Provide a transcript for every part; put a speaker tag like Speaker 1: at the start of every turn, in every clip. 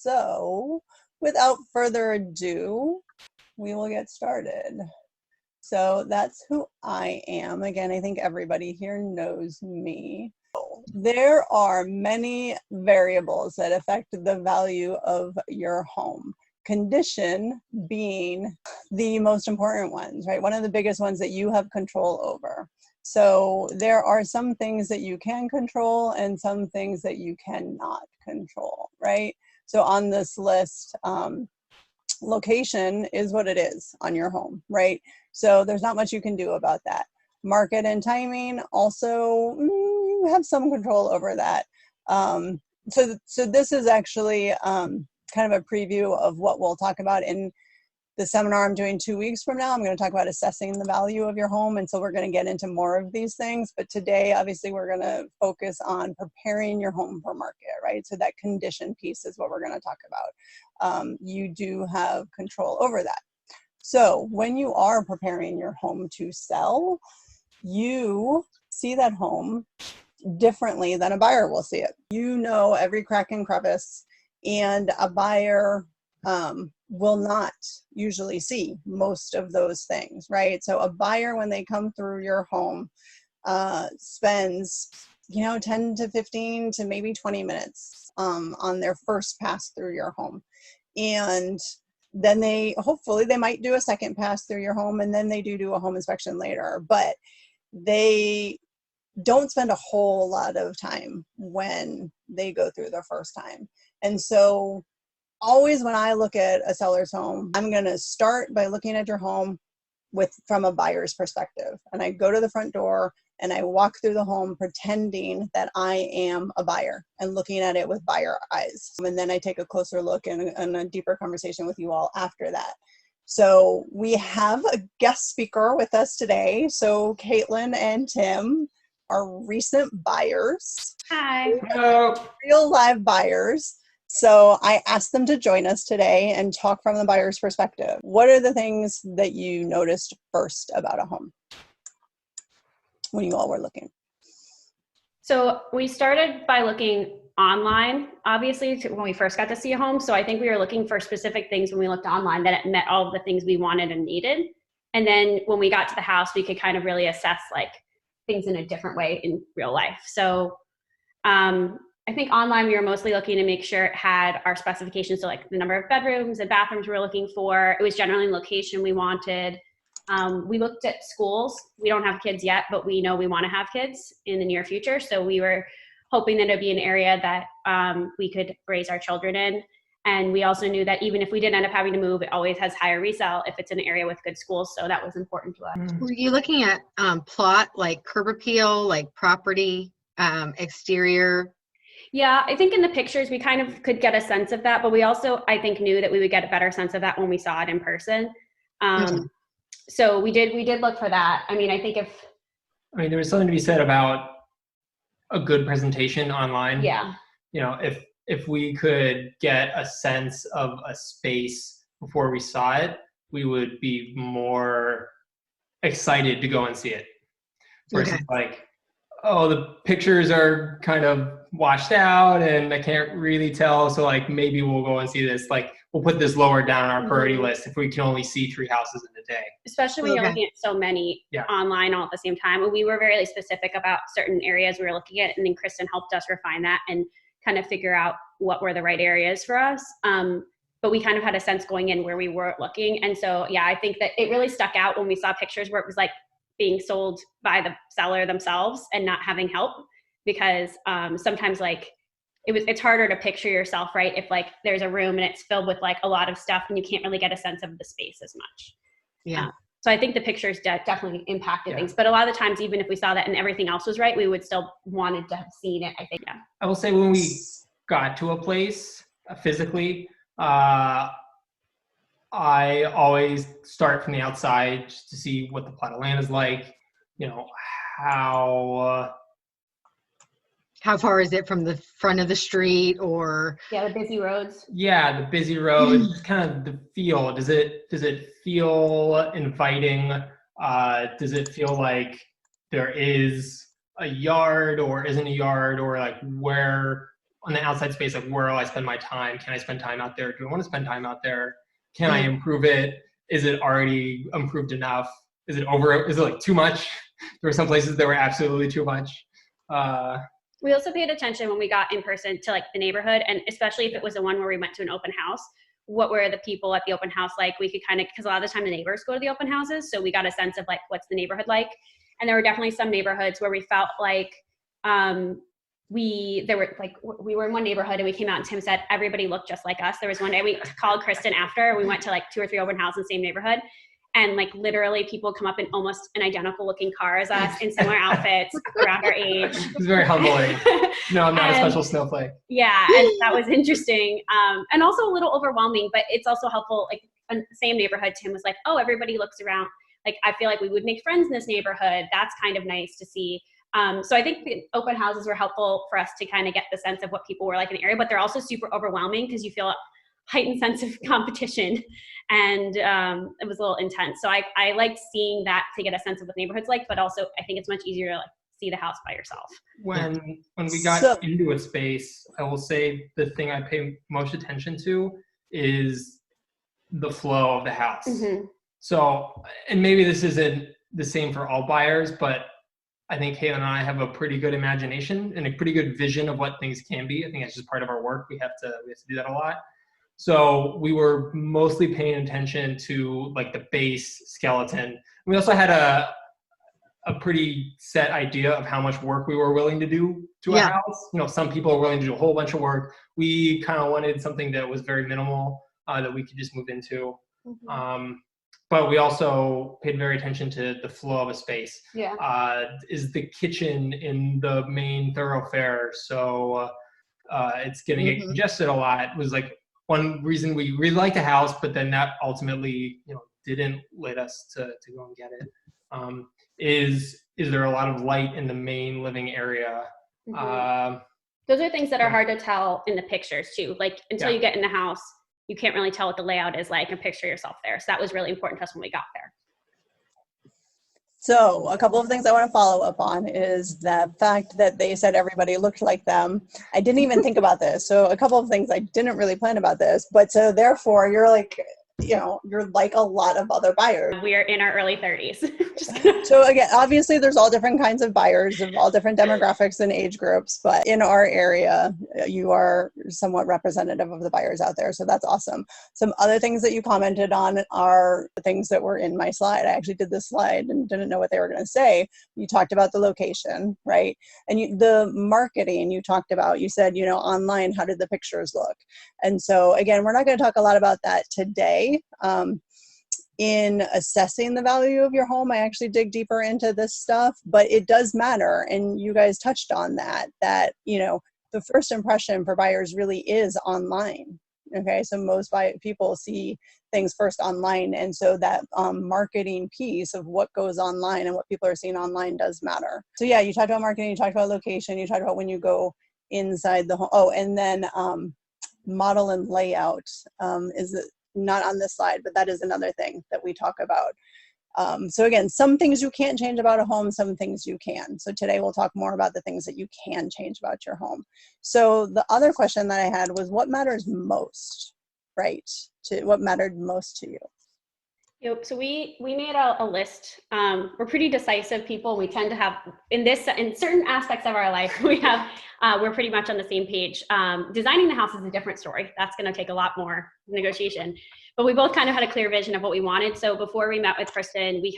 Speaker 1: So without further ado, we will get started. So that's who I am. Again, I think everybody here knows me. There are many variables that affect the value of your home. Condition being the most important ones, right? One of the biggest ones that you have control over. So there are some things that you can control and some things that you cannot control, right? So on this list, location is what it is on your home, right? So there's not much you can do about that. Market and timing, also, you have some control over that. So this is actually kind of a preview of what we'll talk about in the seminar I'm doing 2 weeks from now. I'm going to talk about assessing the value of your home, and so we're going to get into more of these things. But today, obviously, we're going to focus on preparing your home for market, right? So that condition piece is what we're going to talk about. You do have control over that. So when you are preparing your home to sell, you see that home differently than a buyer will see it. You know every crack and crevice, and a buyer will not usually see most of those things, right? So a buyer, when they come through your home, spends 10 to 15 to maybe 20 minutes on their first pass through your home. And then hopefully they might do a second pass through your home, and then they do a home inspection later, but they don't spend a whole lot of time when they go through the first time. And so always when I look at a seller's home, I'm going to start by looking at your home from a buyer's perspective. And I go to the front door and I walk through the home pretending that I am a buyer and looking at it with buyer eyes. And then I take a closer look and a deeper conversation with you all after that. So we have a guest speaker with us today. So Caitlin and Tim are recent buyers.
Speaker 2: Hi.
Speaker 3: Hello.
Speaker 1: Real live buyers. So I asked them to join us today and talk from the buyer's perspective. What are the things that you noticed first about a home when you all were looking?
Speaker 2: So we started by looking online, obviously, when we first got to see a home. So I think we were looking for specific things when we looked online that it met all of the things we wanted and needed. And then when we got to the house, we could kind of really assess like things in a different way in real life. So I think online we were mostly looking to make sure it had our specifications, so like the number of bedrooms and bathrooms we were looking for. It was generally location we wanted. We looked at schools. We don't have kids yet, but we know we want to have kids in the near future. So we were hoping that it'd be an area that we could raise our children in. And we also knew that even if we did end up having to move, it always has higher resale if it's an area with good schools. So that was important to us.
Speaker 4: Were you looking at plot, like curb appeal, like property, exterior?
Speaker 2: Yeah, I think in the pictures we kind of could get a sense of that, but we also, I think, knew that we would get a better sense of that when we saw it in person. So we did look for that. I mean, I think
Speaker 3: there was something to be said about a good presentation online.
Speaker 2: Yeah.
Speaker 3: If we could get a sense of a space before we saw it, we would be more excited to go and see it. Versus like, oh, the pictures are kind of washed out and I can't really tell. So like maybe we'll go and see this. Like we'll put this lower down on our priority list if we can only see 3 houses in a day.
Speaker 2: Especially when you're looking at so many online all at the same time. And we were very specific about certain areas we were looking at, and then Kristen helped us refine that and kind of figure out what were the right areas for us. But we kind of had a sense going in where we were looking. And so, yeah, I think that it really stuck out when we saw pictures where it was like being sold by the seller themselves and not having help, because sometimes like it's harder to picture yourself, right? If like there's a room and it's filled with like a lot of stuff and you can't really get a sense of the space as much.
Speaker 4: Yeah.
Speaker 2: So I think the pictures definitely impacted things, but a lot of the times, even if we saw that and everything else was right, we would still wanted to have seen it, I think. Yeah.
Speaker 3: I will say when we got to a place physically, I always start from the outside just to see what the plot of land is like,
Speaker 4: how far is it from the front of the street, or
Speaker 2: the busy roads.
Speaker 3: Yeah, the busy roads, just kind of the feel. Does it feel inviting? Does it feel like there is a yard or isn't a yard, or like where on the outside space, like where do I spend my time? Can I spend time out there? Do I want to spend time out there? Can I improve it? Is it already improved enough? Is it like too much? There were some places that were absolutely too much.
Speaker 2: We also paid attention when we got in person to like the neighborhood, and especially if it was the one where we went to an open house, what were the people at the open house like? We could kind of, because a lot of the time the neighbors go to the open houses, so we got a sense of like what's the neighborhood like. And there were definitely some neighborhoods where we felt like we were in one neighborhood and we came out and Tim said everybody looked just like us. There was one day we called Kristen after, we went to like 2 or 3 open houses in the same neighborhood, and like literally people come up in almost an identical looking car as us in similar outfits around our age.
Speaker 3: It's very humbling. No, I'm not a special snowflake.
Speaker 2: Yeah, and that was interesting, and also a little overwhelming, but it's also helpful. Like in the same neighborhood, Tim was like, oh, everybody looks around. Like, I feel like we would make friends in this neighborhood. That's kind of nice to see. So I think the open houses were helpful for us to kind of get the sense of what people were like in the area, but they're also super overwhelming because you feel a heightened sense of competition, and it was a little intense. So I liked seeing that to get a sense of what the neighborhood's like, but also I think it's much easier to like see the house by yourself.
Speaker 3: When we got into a space, I will say the thing I pay most attention to is the flow of the house. Mm-hmm. So, and maybe this isn't the same for all buyers, but I think Caitlin and I have a pretty good imagination and a pretty good vision of what things can be. I think that's just part of our work. We have to do that a lot. So we were mostly paying attention to like the base skeleton. We also had a pretty set idea of how much work we were willing to do to a house. You know, some people are willing to do a whole bunch of work. We kind of wanted something that was very minimal, that we could just move into. Mm-hmm. But we also paid very attention to the flow of a space. Yeah. Is the kitchen in the main thoroughfare? So it's going to get congested a lot. It was like one reason we really liked the house, but then that ultimately, didn't lead us to go and get it. Is there a lot of light in the main living area? Mm-hmm.
Speaker 2: Those are things that are hard to tell in the pictures too. Like until you get in the house, you can't really tell what the layout is like and picture yourself there. So that was really important to us when we got there.
Speaker 1: So a couple of things I want to follow up on is the fact that they said everybody looked like them. I didn't even think about this. So a couple of things I didn't really plan about this, but so therefore you're like, you're like a lot of other buyers.
Speaker 2: We are in our early 30s.
Speaker 1: So again, obviously there's all different kinds of buyers of all different demographics and age groups, but in our area, you are somewhat representative of the buyers out there. So that's awesome. Some other things that you commented on are the things that were in my slide. I actually did this slide and didn't know what they were going to say. You talked about the location, right? And the marketing you talked about, you said, online, how did the pictures look? And so again, we're not going to talk a lot about that today. In assessing the value of your home, I actually dig deeper into this stuff, but it does matter. And you guys touched on that, the first impression for buyers really is online. Okay. So most people see things first online. And so that marketing piece of what goes online and what people are seeing online does matter. So yeah, you talked about marketing, you talked about location, you talked about when you go inside the home. Oh, and then model and layout is not on this slide, but that is another thing that we talk about. So again, some things you can't change about a home, some things you can. So today we'll talk more about the things that you can change about your home. So the other question that I had was what matters most, right? What mattered most to you?
Speaker 2: So we made a list. We're pretty decisive people. We tend to have in certain aspects of our life, we're pretty much on the same page. Designing the house is a different story. That's going to take a lot more negotiation, but we both kind of had a clear vision of what we wanted. So before we met with Kristen, we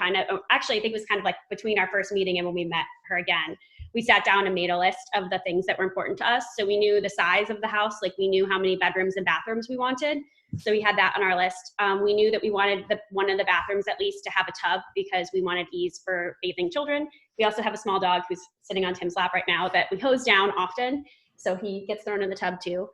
Speaker 2: actually, I think it was kind of like between our first meeting and when we met her again, we sat down and made a list of the things that were important to us. So we knew the size of the house, like we knew how many bedrooms and bathrooms we wanted. So we had that on our list. We knew that we wanted one of the bathrooms at least to have a tub because we wanted ease for bathing children. We also have a small dog who's sitting on Tim's lap right now that we hose down often. So he gets thrown in the tub too.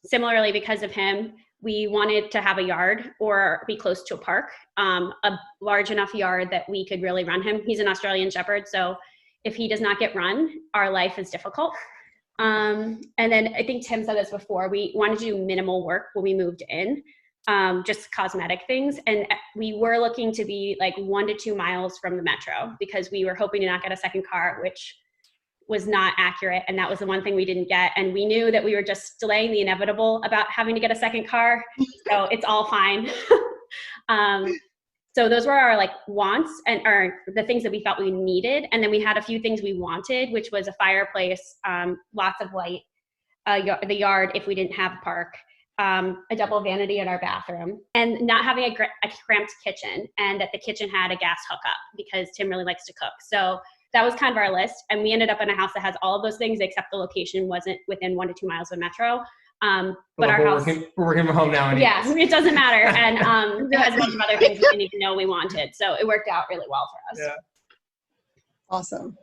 Speaker 2: Similarly, because of him, we wanted to have a yard or be close to a park, a large enough yard that we could really run him. He's an Australian Shepherd. So if he does not get run, our life is difficult. And then I think Tim said this before, we wanted to do minimal work when we moved in, just cosmetic things. And we were looking to be like 1 to 2 miles from the metro because we were hoping to not get a second car, which was not accurate. And that was the one thing we didn't get. And we knew that we were just delaying the inevitable about having to get a second car. So it's all fine. So those were our like wants or the things that we felt we needed. And then we had a few things we wanted, which was a fireplace, lots of light, the yard if we didn't have a park, a double vanity in our bathroom, and not having a cramped kitchen, and that the kitchen had a gas hookup because Tim really likes to cook. So that was kind of our list. And we ended up in a house that has all of those things, except the location wasn't within 1 to 2 miles of metro. But our house,
Speaker 3: we're working from home now. Anyways.
Speaker 2: Yeah, it doesn't matter. And it has a bunch of other things we didn't even know we wanted. So it worked out really well for us.
Speaker 3: Yeah.
Speaker 1: Awesome.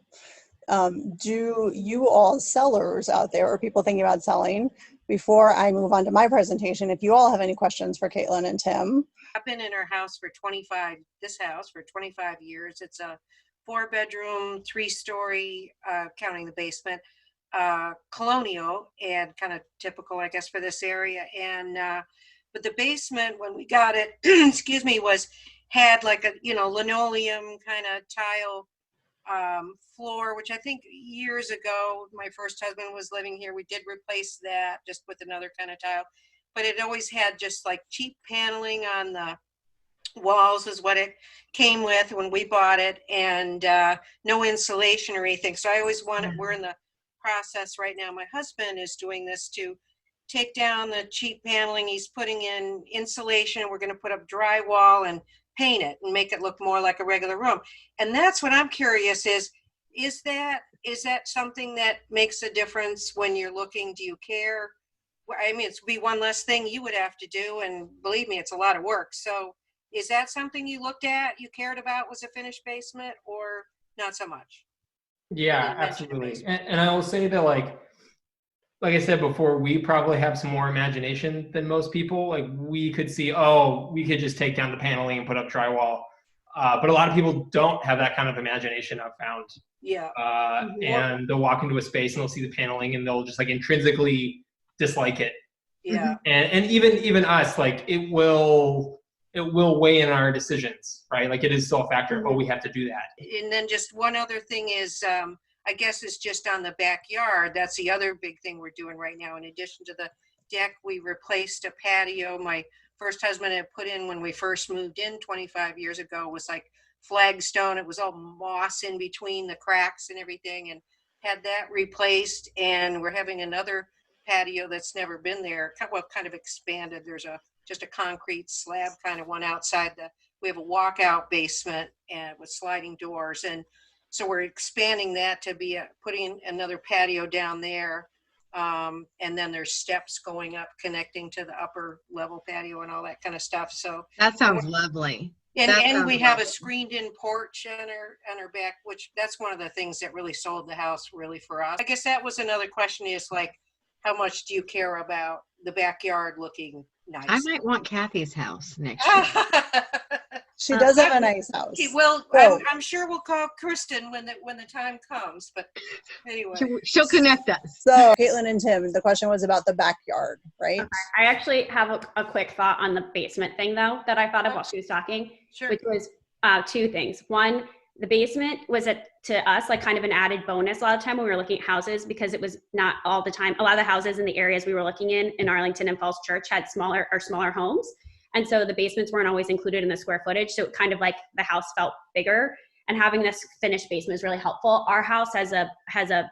Speaker 1: Do you all sellers out there or people thinking about selling, before I move on to my presentation, if you all have any questions for Caitlin and Tim?
Speaker 5: I've been in our house for 25 years. It's a 4-bedroom, 3-story, counting the basement, colonial, and kind of typical, I guess, for this area. And but the basement, when we got it, excuse me, had like a linoleum kind of tile floor, which I think years ago my first husband was living here. We did replace that just with another kind of tile, but it always had just like cheap paneling on the walls is what it came with when we bought it, and no insulation or anything. So I always wanted, we're in the process right now, my husband is doing this, to take down the cheap paneling. He's putting in insulation. We're going to put up drywall and paint it and make it look more like a regular room. And that's what I'm curious is that something that makes a difference when you're looking? Do you care? I mean, it's be one less thing you would have to do, and believe me, it's a lot of work. So is that something you looked at, you cared about, was a finished basement, or not so much?
Speaker 3: Yeah, absolutely. And I will say that, like I said before, we probably have some more imagination than most people. Like, we could see, we could just take down the paneling and put up drywall. But a lot of people don't have that kind of imagination, I've found.
Speaker 5: Yeah.
Speaker 3: And they'll walk into a space and they'll see the paneling and they'll just like intrinsically dislike it.
Speaker 5: Yeah.
Speaker 3: And even us, like, it will weigh in our decisions, right? Like, it is still a factor. We have to do that.
Speaker 5: And then just one other thing is, I guess it's just on the backyard. That's the other big thing we're doing right now. In addition to the deck, we replaced a patio. My first husband had put in when we first moved in 25 years ago, was like flagstone. It was all moss in between the cracks and everything, and had that replaced. And we're having another patio that's never been there, kind of expanded. There's just a concrete slab kind of one outside we have a walkout basement and with sliding doors. And so we're expanding that to be putting another patio down there. And then there's steps going up, connecting to the upper level patio and all that kind of stuff. So
Speaker 4: that sounds lovely.
Speaker 5: And we have a screened in porch on our back, which that's one of the things that really sold the house really for us. I guess that was another question, is like, how much do you care about the backyard looking nice?
Speaker 4: I might want Kathy's house next year.
Speaker 1: She does have a nice house.
Speaker 5: Well,
Speaker 1: So,
Speaker 5: I'm sure we'll call Kristen when the time comes. But anyway,
Speaker 4: She'll connect us.
Speaker 1: so Caitlin and Tim, the question was about the backyard, right?
Speaker 2: Okay. I actually have a quick thought on the basement thing, though, that I thought of while she was talking,
Speaker 5: sure.
Speaker 2: which was two things. One, the basement was to us like kind of an added bonus a lot of the time when we were looking at houses, because it was not all the time. A lot of the houses in the areas we were looking in Arlington and Falls Church had smaller homes. And so the basements weren't always included in the square footage. So it kind of like the house felt bigger, and having this finished basement is really helpful. Our house has a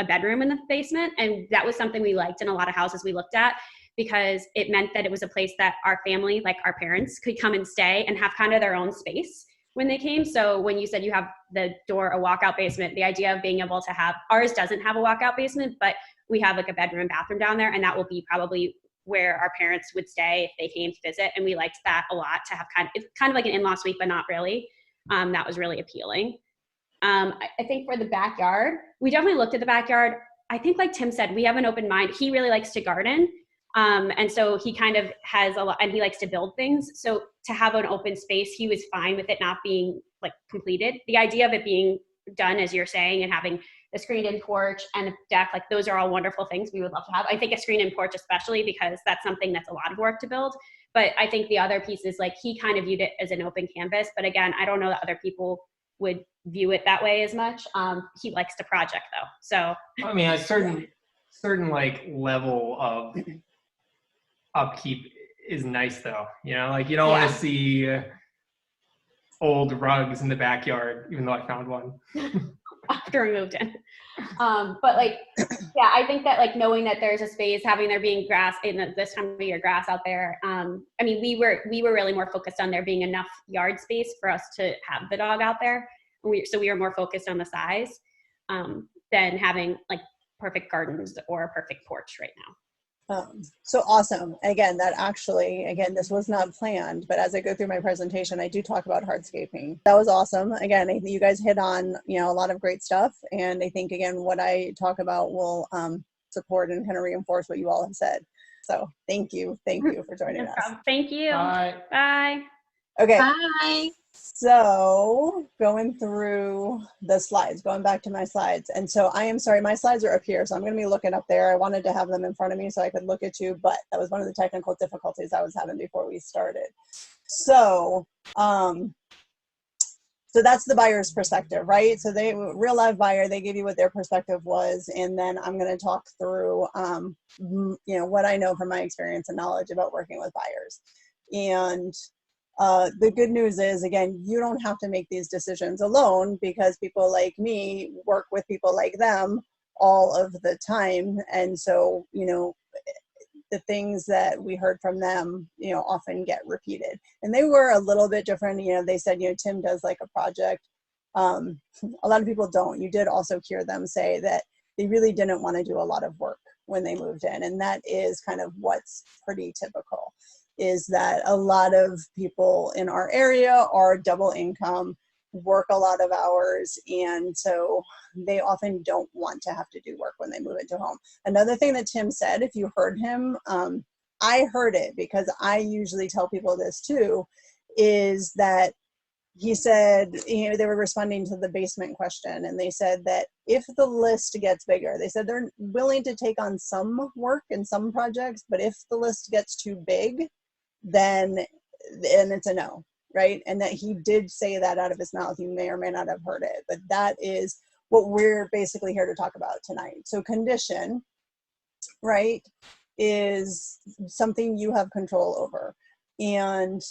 Speaker 2: bedroom in the basement. And that was something we liked in a lot of houses we looked at, because it meant that it was a place that our family, like our parents, could come and stay and have kind of their own space when they came. So when you said you have the door, a walkout basement, the idea of being able to have, ours doesn't have a walkout basement, but we have like a bedroom and bathroom down there. And that will be probably where our parents would stay if they came to visit. And we liked that a lot, to have it's kind of like an in-law suite, but not really. That was really appealing. I think for the backyard, we definitely looked at the backyard. I think like Tim said, we have an open mind. He really likes to garden. And so he kind of has a lot, and he likes to build things. So to have an open space, he was fine with it not being like completed. The idea of it being done, as you're saying, and having the screened-in porch and a deck, like those are all wonderful things we would love to have. I think a screened-in porch especially, because that's something that's a lot of work to build. But I think the other piece is like he kind of viewed it as an open canvas. But again, I don't know that other people would view it that way as much. He likes to project though. So
Speaker 3: I mean, a certain like level of upkeep is nice though. You know, like you don't want to see old rugs in the backyard, even though I found one
Speaker 2: after we moved in. But like, yeah, I think that like knowing that there's a space, having there being grass in this time of year, grass out there. I mean, we were really more focused on there being enough yard space for us to have the dog out there. So we were more focused on the size than having like perfect gardens or a perfect porch right now.
Speaker 1: So awesome. Again, this was not planned, but as I go through my presentation, I do talk about hardscaping. That was awesome. Again, I think you guys hit on, a lot of great stuff. And I think, again, what I talk about will support and kind of reinforce what you all have said. So thank you for joining us.
Speaker 2: Thank you.
Speaker 3: Bye.
Speaker 2: Bye.
Speaker 1: Okay.
Speaker 4: Bye.
Speaker 1: So going through the slides, going back to my slides. And so I am sorry, my slides are up here. So I'm going to be looking up there. I wanted to have them in front of me so I could look at you, but that was one of the technical difficulties I was having before we started. So, so that's the buyer's perspective, right? So real live buyer, they give you what their perspective was. And then I'm going to talk through, what I know from my experience and knowledge about working with buyers. And the good news is, again, you don't have to make these decisions alone because people like me work with people like them all of the time. And so, the things that we heard from them, often get repeated. And they were a little bit different. They said, Tim does like a project. A lot of people don't. You did also hear them say that they really didn't want to do a lot of work when they moved in. And that is kind of what's pretty typical. Is that a lot of people in our area are double income, work a lot of hours, and so they often don't want to have to do work when they move into a home. Another thing that Tim said, if you heard him, I heard it because I usually tell people this too, is that he said, they were responding to the basement question, and they said that if the list gets bigger, they said they're willing to take on some work and some projects, but if the list gets too big, then it's a no, right? And that he did say that out of his mouth. You may or may not have heard it, but that is what we're basically here to talk about tonight. So condition, right, is something you have control over. And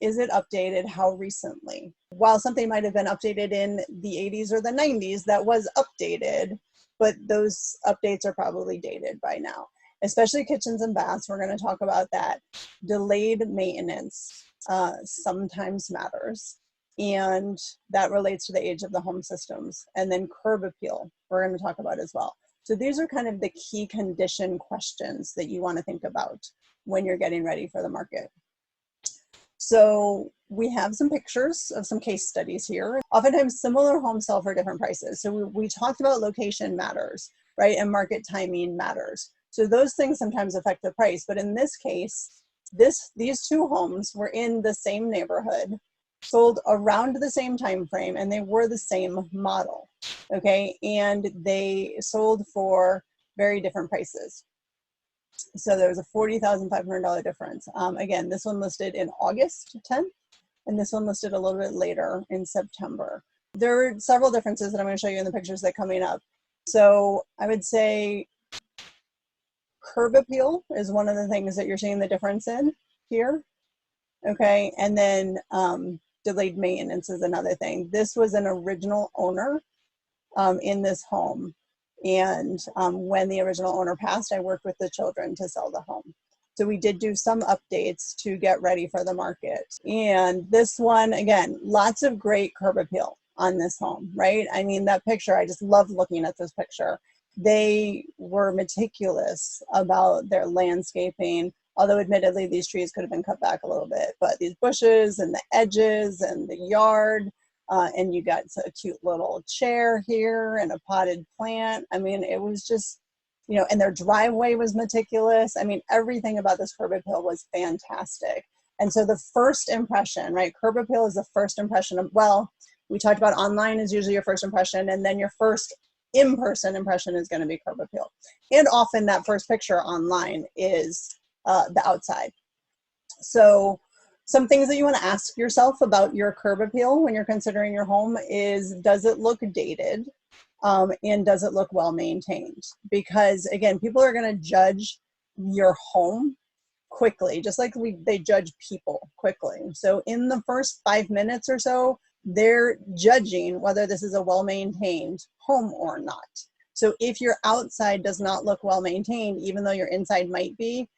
Speaker 1: is it updated? How recently? While something might have been updated in the 80s or the 90s, that was updated, but those updates are probably dated by now. Especially kitchens and baths, we're going to talk about that. Delayed maintenance sometimes matters, and that relates to the age of the home systems. And then curb appeal, we're going to talk about as well. So these are kind of the key condition questions that you want to think about when you're getting ready for the market. So we have some pictures of some case studies here. Oftentimes similar homes sell for different prices. So we talked about location matters, right? And market timing matters. So those things sometimes affect the price. But in this case, these two homes were in the same neighborhood, sold around the same time frame, and they were the same model, okay? And they sold for very different prices. So there was a $40,500 difference. Again, this one listed in August 10th, and this one listed a little bit later in September. There are several differences that I'm going to show you in the pictures that are coming up. So I would say curb appeal is one of the things that you're seeing the difference in here, okay? And then delayed maintenance is another thing. This was an original owner in this home. And when the original owner passed, I worked with the children to sell the home. So we did do some updates to get ready for the market. And this one, again, lots of great curb appeal on this home, right? I mean, that picture, I just love looking at this picture. They were meticulous about their landscaping, although admittedly these trees could have been cut back a little bit, but these bushes and the edges and the yard, and you got a cute little chair here and a potted plant. I mean, it was just, and their driveway was meticulous. I mean, everything about this curb appeal was fantastic. And so the first impression, right, curb appeal is the first impression of, well, we talked about online is usually your first impression, and then your first in-person impression is going to be curb appeal. And often that first picture online is the outside. So Some things that you want to ask yourself about your curb appeal when you're considering your home is, does it look dated? And does it look well maintained? Because again, people are going to judge your home quickly, just like they judge people quickly. So in the first 5 minutes or so, they're judging whether this is a well-maintained home or not. So if your outside does not look well-maintained, even though your inside might be,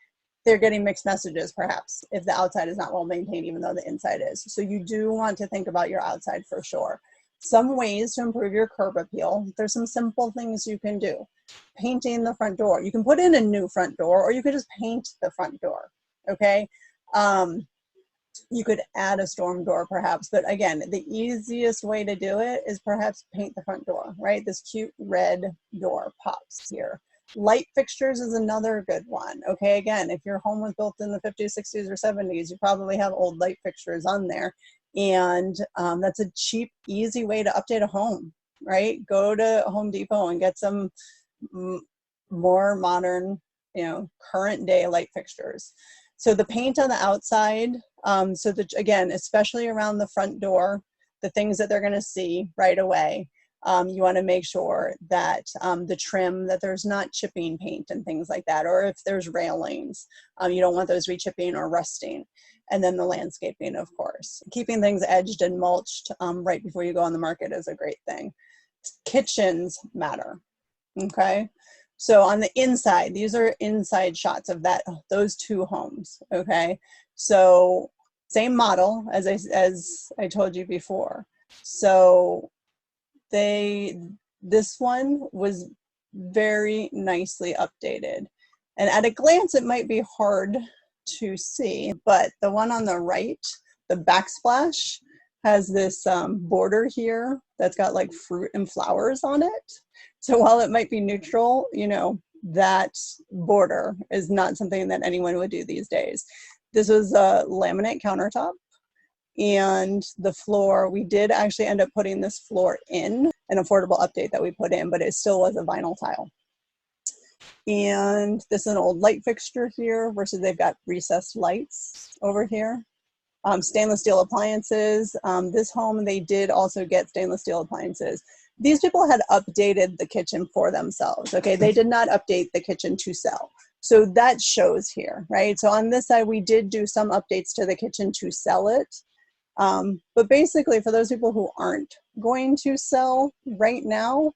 Speaker 1: they're getting mixed messages perhaps if the outside is not well-maintained, even though the inside is. So you do want to think about your outside for sure. Some ways to improve your curb appeal, there's some simple things you can do. Painting the front door. You can put in a new front door, or you could just paint the front door, okay? You could add a storm door perhaps, but again, the easiest way to do it is perhaps paint the front door, right? This cute red door pops here. Light fixtures is another good one, okay? Again, if your home was built in the 50s, 60s, or 70s, you probably have old light fixtures on there. And that's a cheap, easy way to update a home, right? Go to Home Depot and get some more modern, current day light fixtures. So the paint on the outside, so that again, especially around the front door, the things that they're going to see right away, you want to make sure that the trim, that there's not chipping paint and things like that, or if there's railings, you don't want those re-chipping or rusting. And then the landscaping, of course. Keeping things edged and mulched right before you go on the market is a great thing. Kitchens matter, okay? So on the inside, these are inside shots of those two homes, okay? So same model as I told you before. So this one was very nicely updated. And at a glance, it might be hard to see, but the one on the right, the backsplash, has this border here that's got like fruit and flowers on it. So while it might be neutral, that border is not something that anyone would do these days. This was a laminate countertop, and the floor, we did actually end up putting this floor in, an affordable update that we put in, but it still was a vinyl tile. And this is an old light fixture here versus they've got recessed lights over here. Stainless steel appliances. This home, they did also get stainless steel appliances. These people had updated the kitchen for themselves, okay? They did not update the kitchen to sell. So that shows here, right? So on this side, we did do some updates to the kitchen to sell it. But basically, for those people who aren't going to sell right now,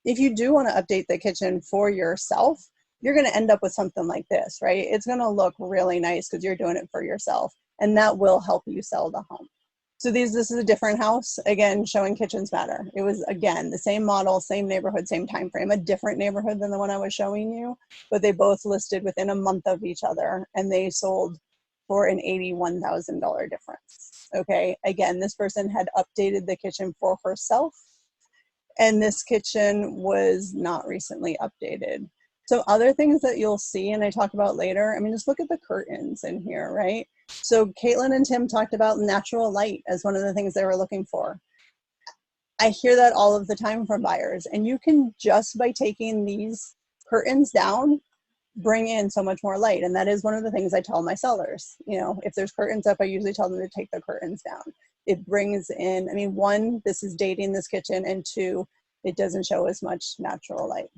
Speaker 1: if you do want to update the kitchen for yourself, you're going to end up with something like this, right? It's going to look really nice because you're doing it for yourself, and that will help you sell the home. So this is a different house, again, showing kitchens matter. It was, again, the same model, same neighborhood, same time frame, a different neighborhood than the one I was showing you, but they both listed within a month of each other, and they sold for an $81,000 difference, okay? Again, this person had updated the kitchen for herself, and this kitchen was not recently updated. So other things that you'll see, and I talk about later, just look at the curtains in here, right? So Caitlin and Tim talked about natural light as one of the things they were looking for. I hear that all of the time from buyers, and you can, just by taking these curtains down, bring in so much more light. And that is one of the things I tell my sellers. If there's curtains up, I usually tell them to take the curtains down. It brings in, one, this is dating this kitchen, and two, it doesn't show as much natural light.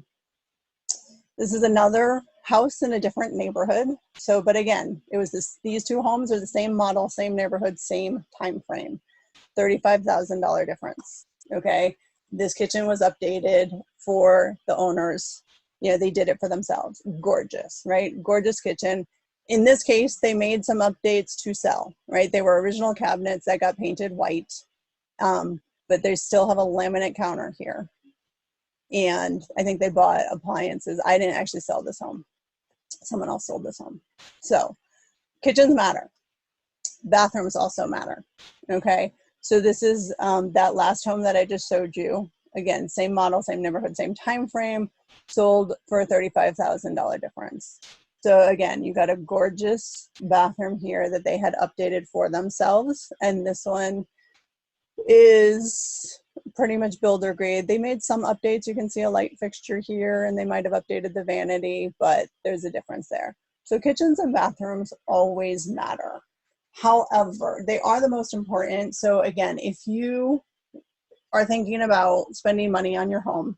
Speaker 1: This is another house in a different neighborhood. So, but again, it was these two homes are the same model, same neighborhood, same time frame, $35,000 difference, okay? This kitchen was updated for the owners. They did it for themselves. Gorgeous, right? Gorgeous kitchen. In this case, they made some updates to sell, right? They were original cabinets that got painted white, but they still have a laminate counter here. And I think they bought appliances. I didn't actually sell this home. Someone else sold this home. So kitchens matter. Bathrooms also matter, okay? So this is that last home that I just showed you. Again, same model, same neighborhood, same time frame, sold for a $35,000 difference. So again, you got a gorgeous bathroom here that they had updated for themselves. And this one is pretty much builder grade. They made some updates. You can see a light fixture here, and they might have updated the vanity, but there's a difference there. So kitchens and bathrooms always matter. However, they are the most important. So again, if you are thinking about spending money on your home,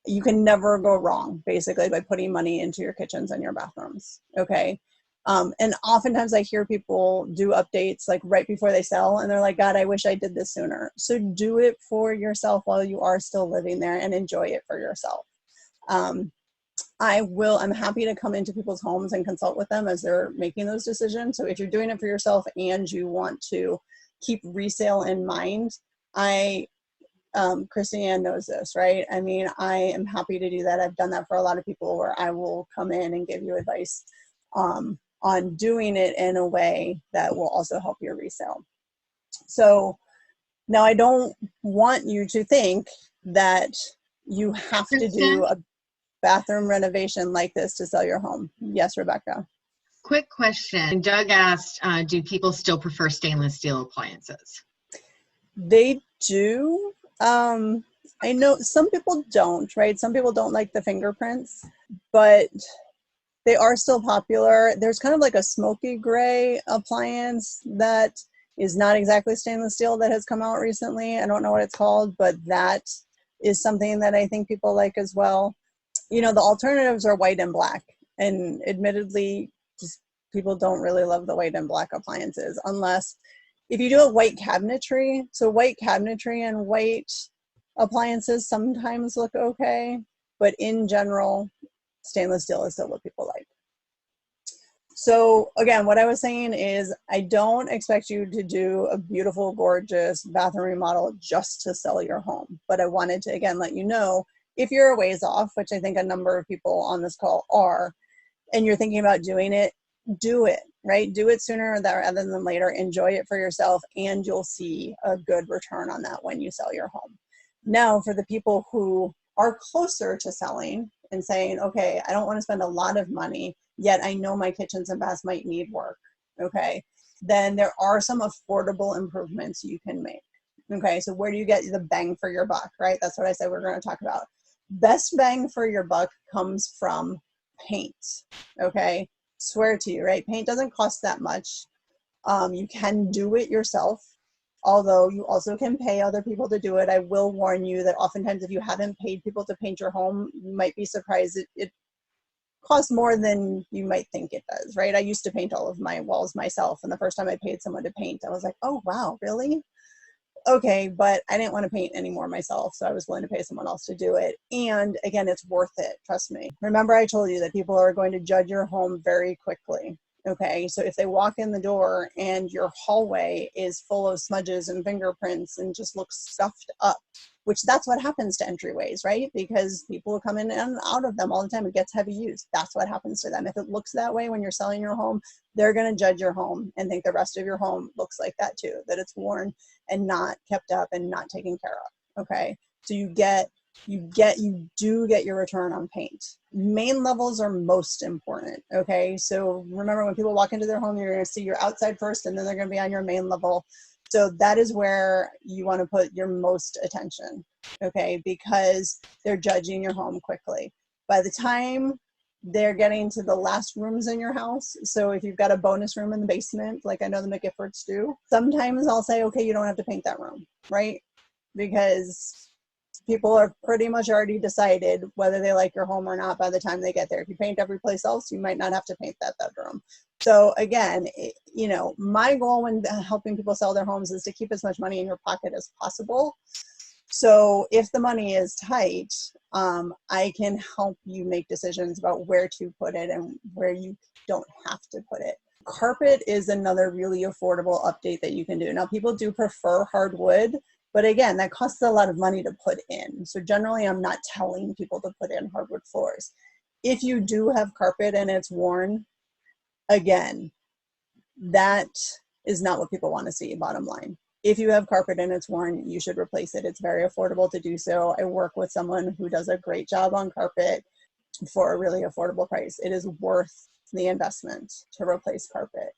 Speaker 1: you can never go wrong basically by putting money into your kitchens and your bathrooms. Okay. And oftentimes I hear people do updates like right before they sell and they're like, God, I wish I did this sooner. So do it for yourself while you are still living there and enjoy it for yourself. I'm happy to come into people's homes and consult with them as they're making those decisions. So if you're doing it for yourself and you want to keep resale in mind, Christiane knows this, right? I mean, I am happy to do that. I've done that for a lot of people where I will come in and give you advice on doing it in a way that will also help your resale. So now I don't want you to think that you have to do a bathroom renovation like this to sell your home. Yes, Rebecca.
Speaker 4: Quick question. Doug asked, do people still prefer stainless steel appliances?
Speaker 1: They do. I know some people don't, right? Some people don't like the fingerprints, but they are still popular. There's kind of like a smoky gray appliance that is not exactly stainless steel that has come out recently. I don't know what it's called, but that is something that I think people like as well. You know, the alternatives are white and black, and admittedly, just people don't really love the white and black appliances unless if you do a white cabinetry. So white cabinetry and white appliances sometimes look okay, but in general, stainless steel is still what people like. So again, what I was saying is I don't expect you to do a beautiful, gorgeous bathroom remodel just to sell your home. But I wanted to, again, let you know if you're a ways off, which I think a number of people on this call are, and you're thinking about doing it, do it, right? Do it sooner rather than later. Enjoy it for yourself, and you'll see a good return on that when you sell your home. Now, for the people who are closer to selling and saying, okay, I don't want to spend a lot of money, yet I know my kitchens and baths might need work, okay, then there are some affordable improvements you can make. Okay, so where do you get the bang for your buck, right? That's what I said we're going to talk about. Best bang for your buck comes from paint, okay? Swear to you, right? Paint doesn't cost that much. You can do it yourself, although you also can pay other people to do it. I will warn you that oftentimes if you haven't paid people to paint your home, you might be surprised it costs more than you might think it does, right? I used to paint all of my walls myself, and the first time I paid someone to paint, I was like, oh wow, really? Okay, but I didn't want to paint anymore myself, so I was willing to pay someone else to do it. And again, it's worth it, trust me. Remember I told you that people are going to judge your home very quickly. Okay, so if they walk in the door and your hallway is full of smudges and fingerprints and just looks stuffed up, which that's what happens to entryways, right? Because people come in and out of them all the time. It gets heavy use. That's what happens to them. If it looks that way when you're selling your home, they're going to judge your home and think the rest of your home looks like that too, that it's worn and not kept up and not taken care of. Okay, so you do get your return on paint. Main levels are most important. Okay, so remember when people walk into their home, you're going to see your outside first, and then they're going to be on your main level. So that is where you want to put your most attention, okay, because they're judging your home quickly. By the time they're getting to the last rooms in your house, so if you've got a bonus room in the basement, like I know the McGiffords do, sometimes I'll say, okay, you don't have to paint that room, right? Because people are pretty much already decided whether they like your home or not by the time they get there. If you paint every place else, you might not have to paint that bedroom. So again, you know, my goal when helping people sell their homes is to keep as much money in your pocket as possible. So if the money is tight, I can help you make decisions about where to put it and where you don't have to put it. Carpet is another really affordable update that you can do. Now, people do prefer hardwood, but again, that costs a lot of money to put in. So generally, I'm not telling people to put in hardwood floors. If you do have carpet and it's worn, again, that is not what people want to see, bottom line. If you have carpet and it's worn, you should replace it. It's very affordable to do so. I work with someone who does a great job on carpet for a really affordable price. It is worth the investment to replace carpet.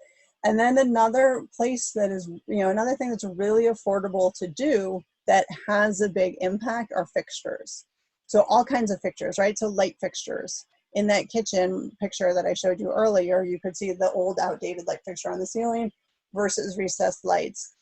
Speaker 1: And then another place that is, you know, another thing that's really affordable to do that has a big impact are fixtures. So all kinds of fixtures, right? So light fixtures. in that kitchen picture that I showed you earlier, you could see the old outdated light fixture on the ceiling versus recessed lights,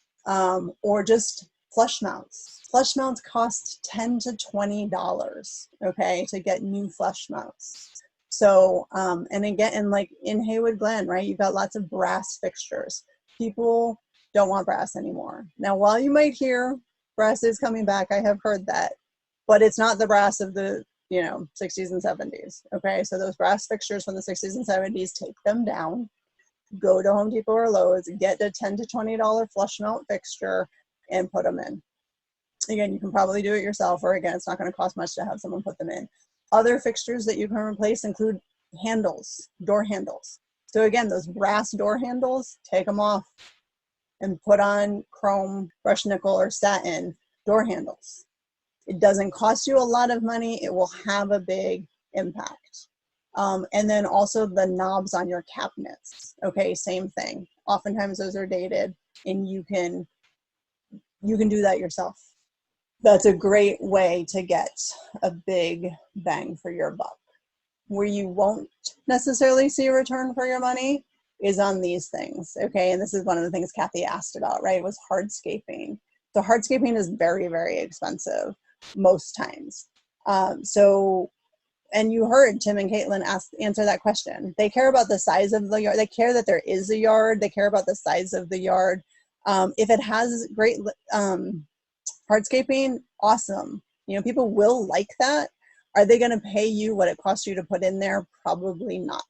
Speaker 1: or just flush mounts. Flush mounts cost $10 to $20, okay, to get new flush mounts. So, and again, and like in Haywood Glen, right, you've got lots of brass fixtures. People don't want brass anymore. Now, while you might hear brass is coming back, I have heard that, but it's not the brass of the, 60s and 70s, okay? So those brass fixtures from the 60s and 70s, take them down, go to Home Depot or Lowe's, get a $10 to $20 flush mount fixture and put them in. Again, you can probably do it yourself, or again, it's not going to cost much to have someone put them in. Other fixtures that you can replace include handles, door handles. So again, those brass door handles, take them off and put on chrome, brushed nickel, or satin door handles. It doesn't cost you a lot of money. It will have a big impact. And then also the knobs on your cabinets. Okay, same thing. Oftentimes those are dated, and you can do that yourself. That's a great way to get a big bang for your buck. Where you won't necessarily see a return for your money is on these things, okay? And this is one of the things Kathy asked about, right? Was hardscaping. So hardscaping is very, very expensive most times. And you heard Tim and Caitlin answer that question. They care about the size of the yard. They care that there is a yard. They care about the size of the yard. If it has great hardscaping, awesome. People will like that. Are they going to pay you what it costs you to put in there? Probably not.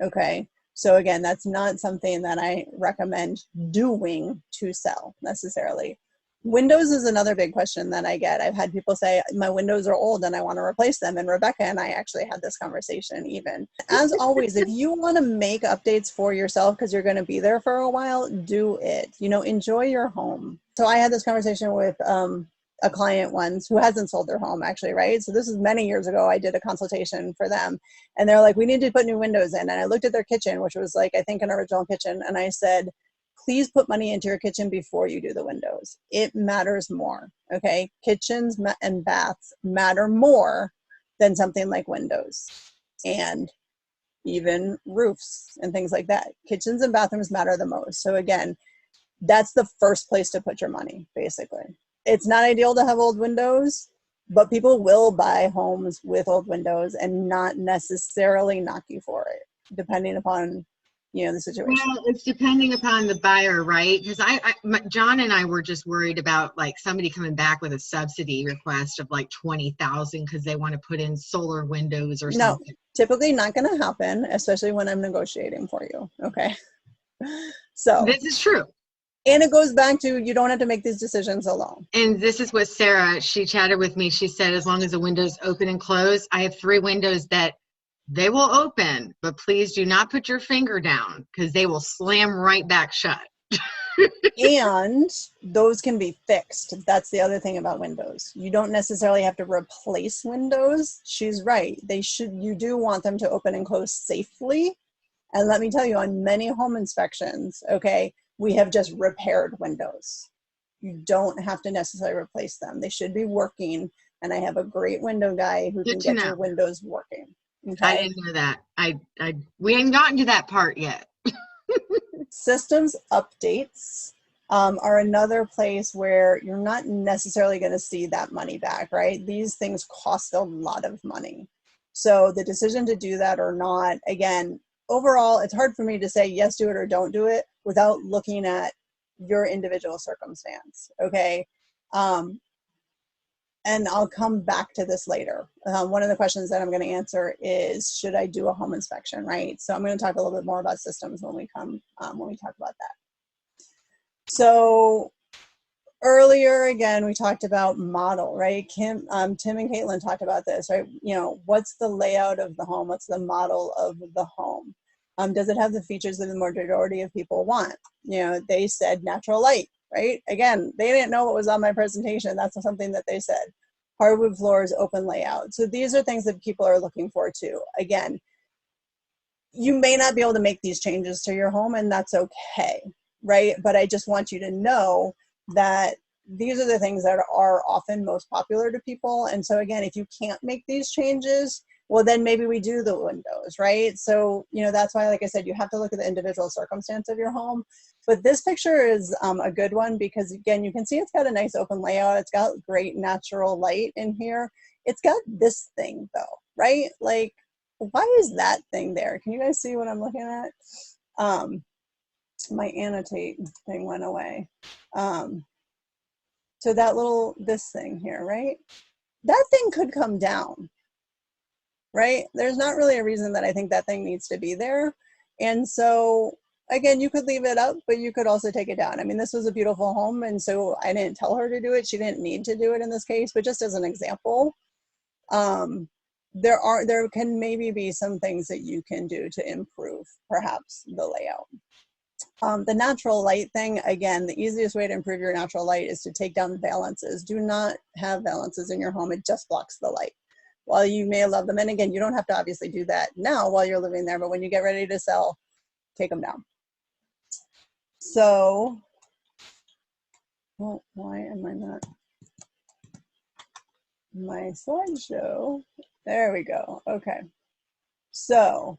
Speaker 1: Okay. So again, that's not something that I recommend doing to sell necessarily. Windows is another big question that I get. I've had people say, my windows are old and I want to replace them. And Rebecca and I actually had this conversation even. As always, if you want to make updates for yourself because you're going to be there for a while, do it. Enjoy your home. So I had this conversation with a client once who hasn't sold their home actually, right? So this is many years ago. I did a consultation for them and they're like, we need to put new windows in. And I looked at their kitchen, which was like, I think an original kitchen. And I said, please put money into your kitchen before you do the windows. It matters more, okay? Kitchens and baths matter more than something like windows and even roofs and things like that. Kitchens and bathrooms matter the most. So again, that's the first place to put your money, basically. It's not ideal to have old windows, but people will buy homes with old windows and not necessarily knock you for it, depending upon the situation.
Speaker 4: Well, it's depending upon the buyer, right? Because John and I were just worried about like somebody coming back with a subsidy request of like $20,000 because they want to put in solar windows or something.
Speaker 1: No, typically not going to happen, especially when I'm negotiating for you. Okay. So
Speaker 4: this is true.
Speaker 1: And it goes back to, you don't have to make these decisions alone.
Speaker 4: And this is what Sarah, she chatted with me. She said, as long as the windows open and close, I have 3 windows that they will open, but please do not put your finger down because they will slam right back shut.
Speaker 1: And those can be fixed. That's the other thing about windows. You don't necessarily have to replace windows. She's right. You do want them to open and close safely. And let me tell you, on many home inspections, okay, we have just repaired windows. You don't have to necessarily replace them. They should be working. And I have a great window guy who can get your windows working. Okay?
Speaker 4: I didn't know that. We ain't gotten to that part yet.
Speaker 1: Systems updates are another place where you're not necessarily going to see that money back, right? These things cost a lot of money. So the decision to do that or not, again, overall, it's hard for me to say yes, do it or don't do it without looking at your individual circumstance, okay? And I'll come back to this later. One of the questions that I'm going to answer is, should I do a home inspection, right? So I'm going to talk a little bit more about systems when we talk about that. So earlier, again, we talked about model, right? Tim and Caitlin talked about this, right? What's the layout of the home? What's the model of the home? Does it have the features that the majority of people want? They said natural light, right? Again, they didn't know what was on my presentation. That's something that they said. Hardwood floors, open layout. So these are things that people are looking for too. Again, you may not be able to make these changes to your home, and that's okay, right? But I just want you to know that these are the things that are often most popular to people. And so again, if you can't make these changes, well, then maybe we do the windows, right? So, you know, that's why, like I said, you have to look at the individual circumstance of your home. But this picture is a good one because, again, you can see it's got a nice open layout. It's got great natural light in here. It's got this thing, though, right? Like, why is that thing there? Can you guys see what I'm looking at? My annotate thing went away. So that this thing here, right? That thing could come down, right? There's not really a reason that I think that thing needs to be there. And so, again, you could leave it up, but you could also take it down. I mean, this was a beautiful home, and so I didn't tell her to do it. She didn't need to do it in this case, but just as an example, there can maybe be some things that you can do to improve, perhaps, the layout. The natural light thing, again, the easiest way to improve your natural light is to take down valances. Do not have valances in your home. It just blocks the light. While you may love them, and again, you don't have to obviously do that now while you're living there, but when you get ready to sell, take them down. So, well, why am I not? My slideshow. There we go. Okay. So,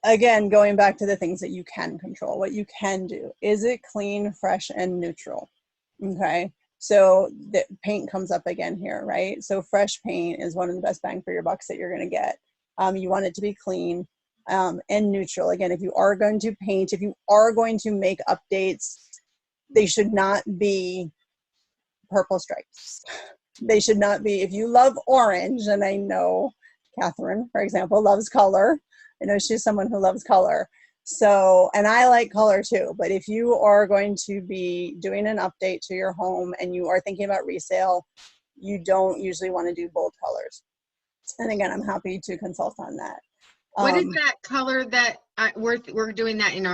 Speaker 1: again, going back to the things that you can control, what you can do. Is it clean, fresh, and neutral? Okay. So the paint comes up again here, right? So fresh paint is one of the best bang for your bucks that you're going to get. You want it to be clean and neutral. Again, if you are going to paint, if you are going to make updates, they should not be purple stripes. They should not be, if you love orange, and I know Catherine, for example, loves color. I know she's someone who loves color. So, and I like color too, but if you are going to be doing an update to your home and you are thinking about resale, you don't usually want to do bold colors. And again, I'm happy to consult on that.
Speaker 4: What is that color that we're doing that in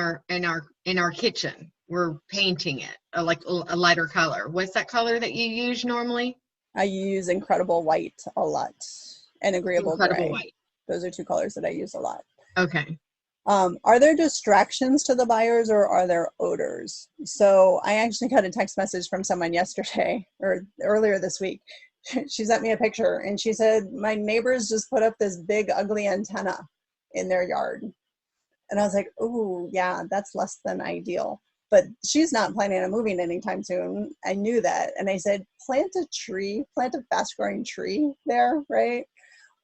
Speaker 4: our kitchen? We're painting it like a lighter color. What's that color that you use normally?
Speaker 1: I use Incredible White a lot and Agreeable Gray. White. Those are two colors that I use a lot.
Speaker 4: Okay.
Speaker 1: Are there distractions to the buyers or are there odors? So I actually got a text message from someone yesterday or earlier this week. She sent me a picture and she said, my neighbors just put up this big ugly antenna in their yard. And I was like, oh yeah, that's less than ideal. But she's not planning on moving anytime soon. I knew that. And I said, plant a fast growing tree there, right?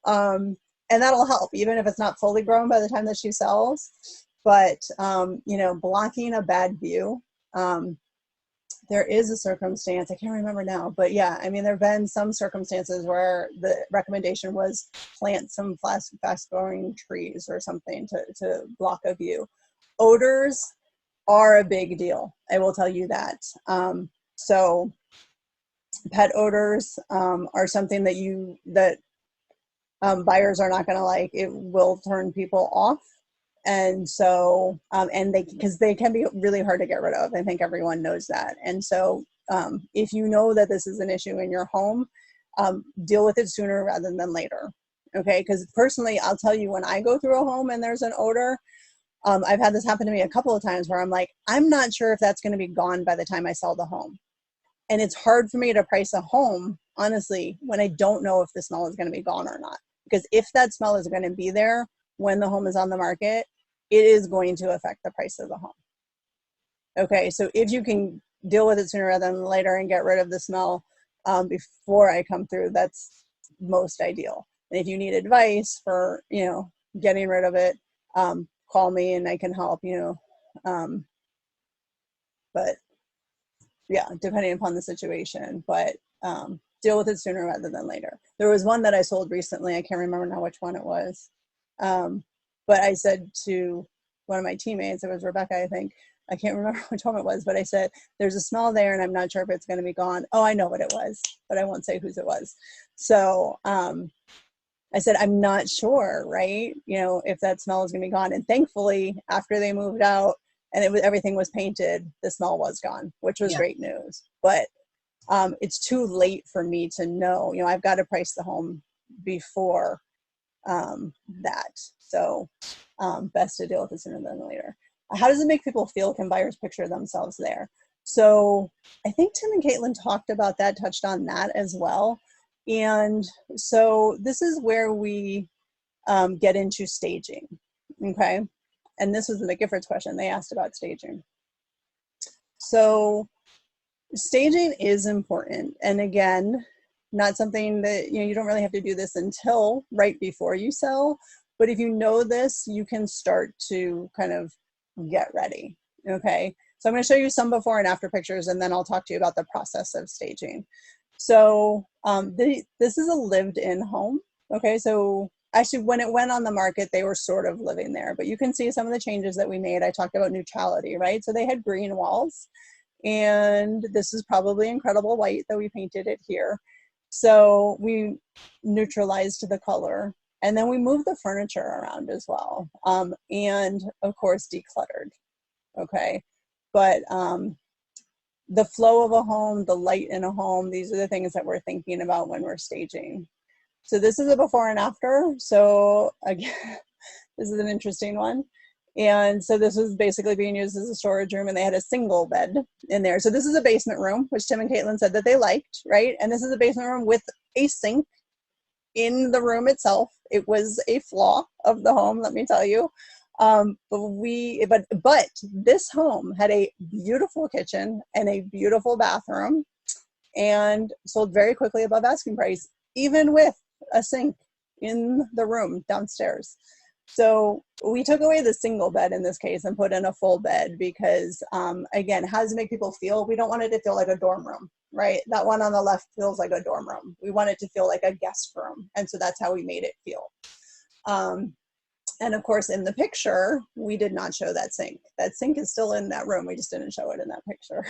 Speaker 1: And that'll help, even if it's not fully grown by the time that she sells. But, you know, blocking a bad view. There is a circumstance, I can't remember now, but yeah, I mean, there have been some circumstances where the recommendation was plant some fast-growing trees or something to block a view. Odors are a big deal, I will tell you that. So pet odors are something that buyers are not going to like. It will turn people off. And so, because they can be really hard to get rid of. I think everyone knows that. And so if you know that this is an issue in your home, deal with it sooner rather than later. Okay. Because personally, I'll tell you, when I go through a home and there's an odor, I've had this happen to me a couple of times where I'm like, I'm not sure if that's going to be gone by the time I sell the home. And it's hard for me to price a home, honestly, when I don't know if the smell is going to be gone or not. Because if that smell is going to be there when the home is on the market, it is going to affect the price of the home. Okay, so if you can deal with it sooner rather than later and get rid of the smell before I come through, that's most ideal. And if you need advice for, you know, getting rid of it, call me and I can help, you know. But yeah, depending upon the situation, but deal with it sooner rather than later. There was one that I sold recently. I can't remember now which one it was. But I said to one of my teammates, it was Rebecca, I think, I can't remember which home it was, but I said, there's a smell there and I'm not sure if it's going to be gone. Oh, I know what it was, but I won't say whose it was. So I said, I'm not sure, right? You know, if that smell is going to be gone. And thankfully, after they moved out and everything was painted, the smell was gone, which was great news. But it's too late for me to know. You know, I've got to price the home before that. So best to deal with it sooner than later. How does it make people feel? Can buyers picture themselves there? So I think Tim and Caitlin talked about that, touched on that as well. And so this is where we get into staging, okay? And this was the McGiffords question. They asked about staging. So staging is important. And again, not something that, you don't really have to do this until right before you sell. But if you know this, you can start to kind of get ready, okay? So I'm going to show you some before and after pictures, and then I'll talk to you about the process of staging. So this is a lived-in home, okay? So actually, when it went on the market, they were sort of living there, but you can see some of the changes that we made. I talked about neutrality, right? So they had green walls, and this is probably Incredible White that we painted it here. So we neutralized the color, and then we moved the furniture around as well, and of course decluttered, okay? But the flow of a home, the light in a home, these are the things that we're thinking about when we're staging. So this is a before and after. So again, this is an interesting one. And so this was basically being used as a storage room, and they had a single bed in there. So this is a basement room, which Tim and Caitlin said that they liked, right? And this is a basement room with a sink in the room itself. It was a flaw of the home, let me tell you. But this home had a beautiful kitchen and a beautiful bathroom, and sold very quickly above asking price, even with a sink in the room downstairs. So we took away the single bed in this case and put in a full bed because, again, how does it make people feel? We don't want it to feel like a dorm room, right? That one on the left feels like a dorm room. We want it to feel like a guest room. And so that's how we made it feel. And of course, in the picture, we did not show that sink. That sink is still in that room. We just didn't show it in that picture.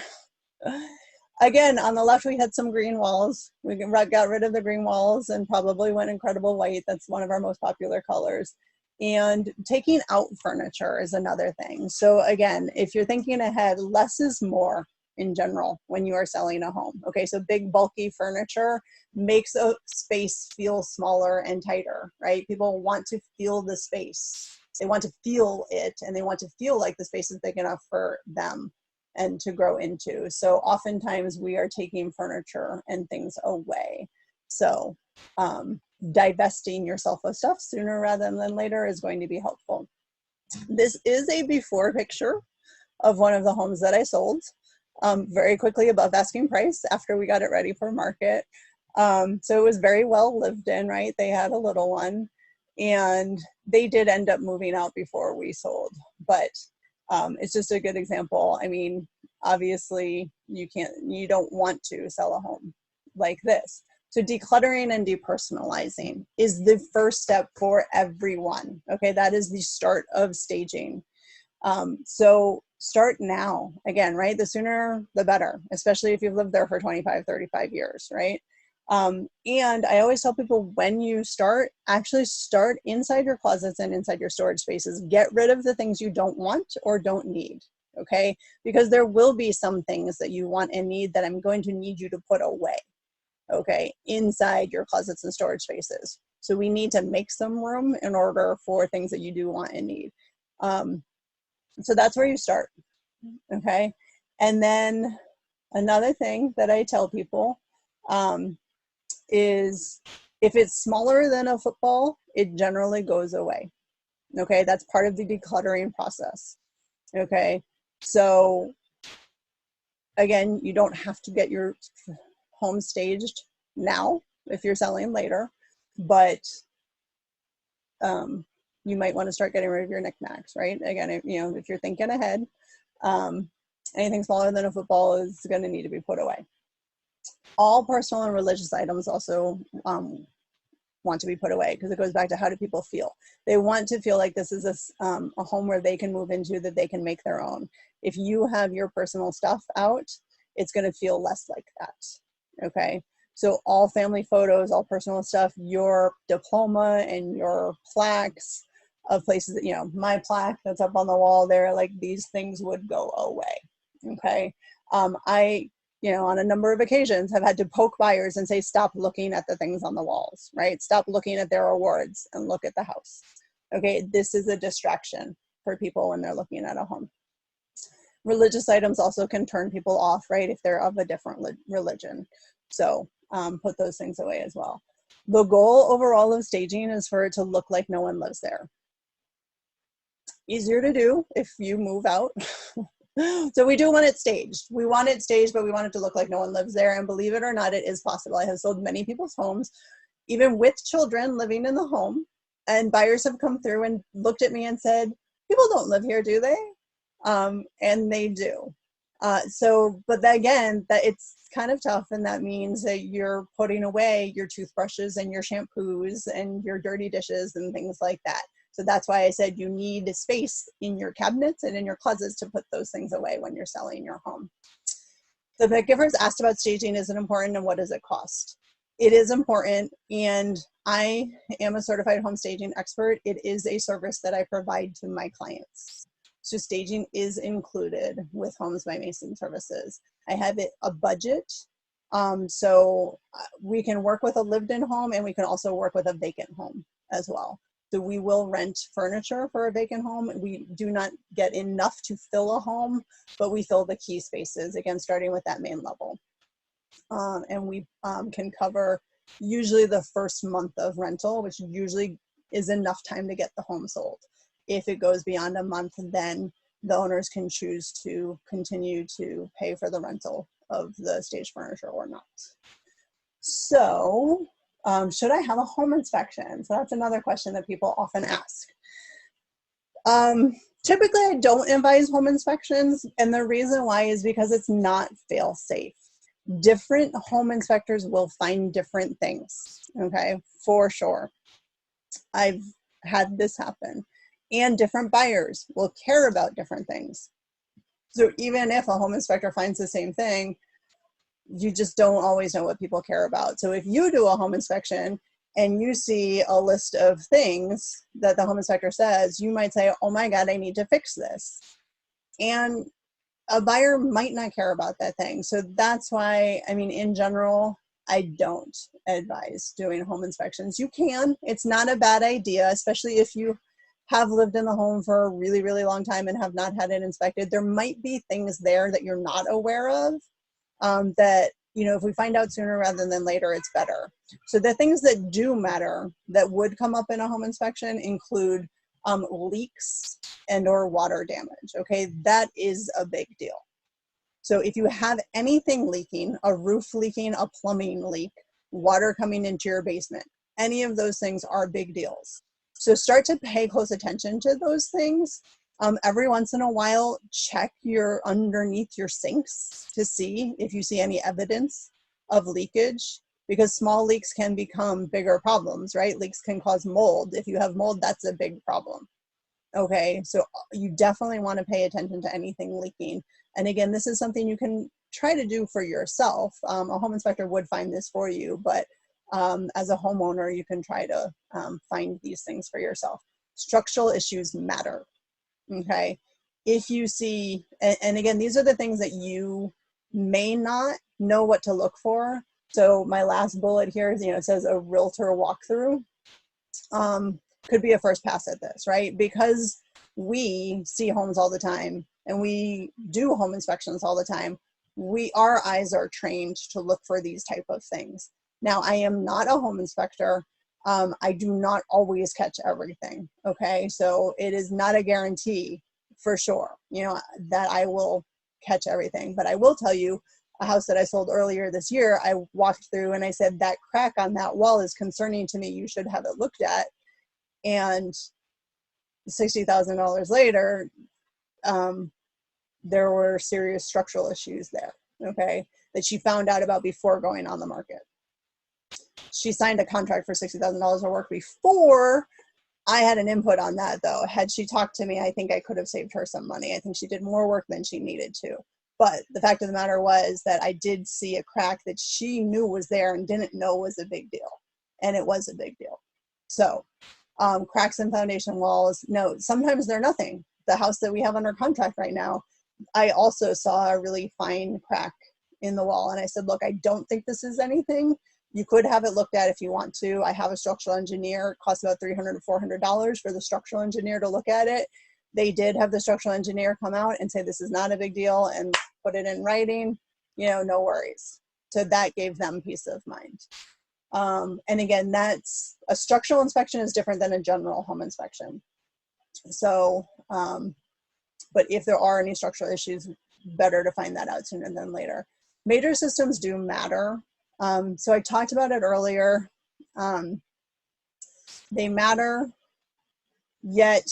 Speaker 1: Again, on the left, we had some green walls. We got rid of the green walls and probably went Incredible White. That's one of our most popular colors. And taking out furniture is another thing. So again, if you're thinking ahead, less is more in general when you are selling a home. Okay, so big bulky furniture makes a space feel smaller and tighter, right? People want to feel the space. They want to feel it, and they want to feel like the space is big enough for them and to grow into. So oftentimes we are taking furniture and things away. So divesting yourself of stuff sooner rather than later is going to be helpful. This is a before picture of one of the homes that I sold very quickly above asking price after we got it ready for market. So it was very well lived in, right? They had a little one, and they did end up moving out before we sold, but it's just a good example. I mean, obviously you don't want to sell a home like this. So decluttering and depersonalizing is the first step for everyone. Okay, that is the start of staging. So start now, again, right? The sooner the better, especially if you've lived there for 25, 35 years, right? And I always tell people, when you start, actually start inside your closets and inside your storage spaces. Get rid of the things you don't want or don't need, okay? Because there will be some things that you want and need that I'm going to need you to put away, okay, inside your closets and storage spaces. So we need to make some room in order for things that you do want and need. So that's where you start, okay? And then another thing that I tell people is if it's smaller than a football, it generally goes away, okay? That's part of the decluttering process, okay? So again, you don't have to get your home staged now if you're selling later, but you might want to start getting rid of your knickknacks, right? Again, if you're thinking ahead, anything smaller than a football is going to need to be put away. All personal and religious items also want to be put away, because it goes back to, how do people feel? They want to feel like this is a home where they can move into, that they can make their own. If you have your personal stuff out, it's going to feel less like that, okay? So all family photos, all personal stuff, your diploma and your plaques of places that, my plaque that's up on the wall there, like, these things would go away, okay? I on a number of occasions have had to poke buyers and say, stop looking at the things on the walls, right? Stop looking at their awards and look at the house. Okay, this is a distraction for people when they're looking at a home. Religious items also can turn people off, right? If they're of a different religion. So put those things away as well. The goal overall of staging is for it to look like no one lives there. Easier to do if you move out. So we do want it staged. We want it staged, but we want it to look like no one lives there. And believe it or not, it is possible. I have sold many people's homes, even with children living in the home. And buyers have come through and looked at me and said, people don't live here, do they? And they do. But again, that it's kind of tough, and that means that you're putting away your toothbrushes and your shampoos and your dirty dishes and things like that. So that's why I said you need space in your cabinets and in your closets to put those things away when you're selling your home. The giver asked about staging. Is it important, and what does it cost? It is important, and I am a certified home staging expert. It is a service that I provide to my clients. So staging is included with Homes by Mason services. I have a budget. So we can work with a lived-in home, and we can also work with a vacant home as well. So we will rent furniture for a vacant home. We do not get enough to fill a home, but we fill the key spaces, again, starting with that main level. And we can cover usually the first month of rental, which usually is enough time to get the home sold. If it goes beyond a month, then the owners can choose to continue to pay for the rental of the staged furniture or not. So, should I have a home inspection? So that's another question that people often ask. Typically, I don't advise home inspections, and the reason why is because it's not fail-safe. Different home inspectors will find different things, okay, for sure. I've had this happen. And different buyers will care about different things. So even if a home inspector finds the same thing, you just don't always know what people care about. So if you do a home inspection and you see a list of things that the home inspector says, you might say, oh my God, I need to fix this. And a buyer might not care about that thing. So that's why, I mean, in general, I don't advise doing home inspections. You can, it's not a bad idea, especially if you have lived in the home for a really, really long time and have not had it inspected. There might be things there that you're not aware of that, you know, if we find out sooner rather than later, it's better. So the things that do matter that would come up in a home inspection include leaks and or water damage. Okay, that is a big deal. So if you have anything leaking, a roof leaking, a plumbing leak, water coming into your basement, any of those things are big deals. So start to pay close attention to those things. Every once in a while, check underneath your sinks to see if you see any evidence of leakage, because small leaks can become bigger problems, right? Leaks can cause mold. If you have mold, that's a big problem. Okay, so you definitely want to pay attention to anything leaking. And again, this is something you can try to do for yourself. A home inspector would find this for you, but as a homeowner, you can try to find these things for yourself. Structural issues matter, okay? If you see, and again, these are the things that you may not know what to look for. So my last bullet here is, it says a realtor walkthrough. Could be a first pass at this, right? Because we see homes all the time and we do home inspections all the time. Our eyes are trained to look for these type of things. Now, I am not a home inspector. I do not always catch everything, okay? So it is not a guarantee for sure, that I will catch everything. But I will tell you, a house that I sold earlier this year, I walked through and I said, that crack on that wall is concerning to me. You should have it looked at. And $60,000 later, there were serious structural issues there, okay, that she found out about before going on the market. She signed a contract for $60,000 of work before I had an input on that, though. Had she talked to me, I think I could have saved her some money. I think she did more work than she needed to. But the fact of the matter was that I did see a crack that she knew was there and didn't know was a big deal. And it was a big deal. So cracks in foundation walls, no, sometimes they're nothing. The house that we have under contract right now, I also saw a really fine crack in the wall. And I said, look, I don't think this is anything. You could have it looked at if you want to. I have a structural engineer. It costs about $300 to $400 for the structural engineer to look at it. They did have the structural engineer come out and say, this is not a big deal, and put it in writing, no worries. So that gave them peace of mind. And again, that's a structural inspection is different than a general home inspection. So, but if there are any structural issues, better to find that out sooner than later. Major systems do matter. So I talked about it earlier. They matter, yet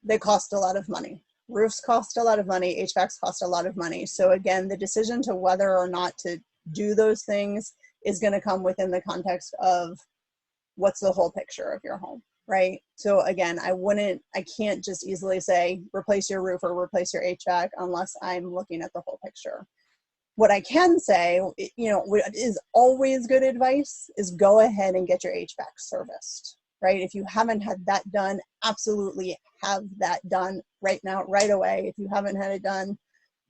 Speaker 1: they cost a lot of money. Roofs cost a lot of money, HVACs cost a lot of money. So again, the decision to whether or not to do those things is going to come within the context of what's the whole picture of your home, right? So again, I can't just easily say replace your roof or replace your HVAC unless I'm looking at the whole picture. What I can say, what is always good advice is go ahead and get your HVAC serviced, right? If you haven't had that done, absolutely have that done right now, right away. If you haven't had it done,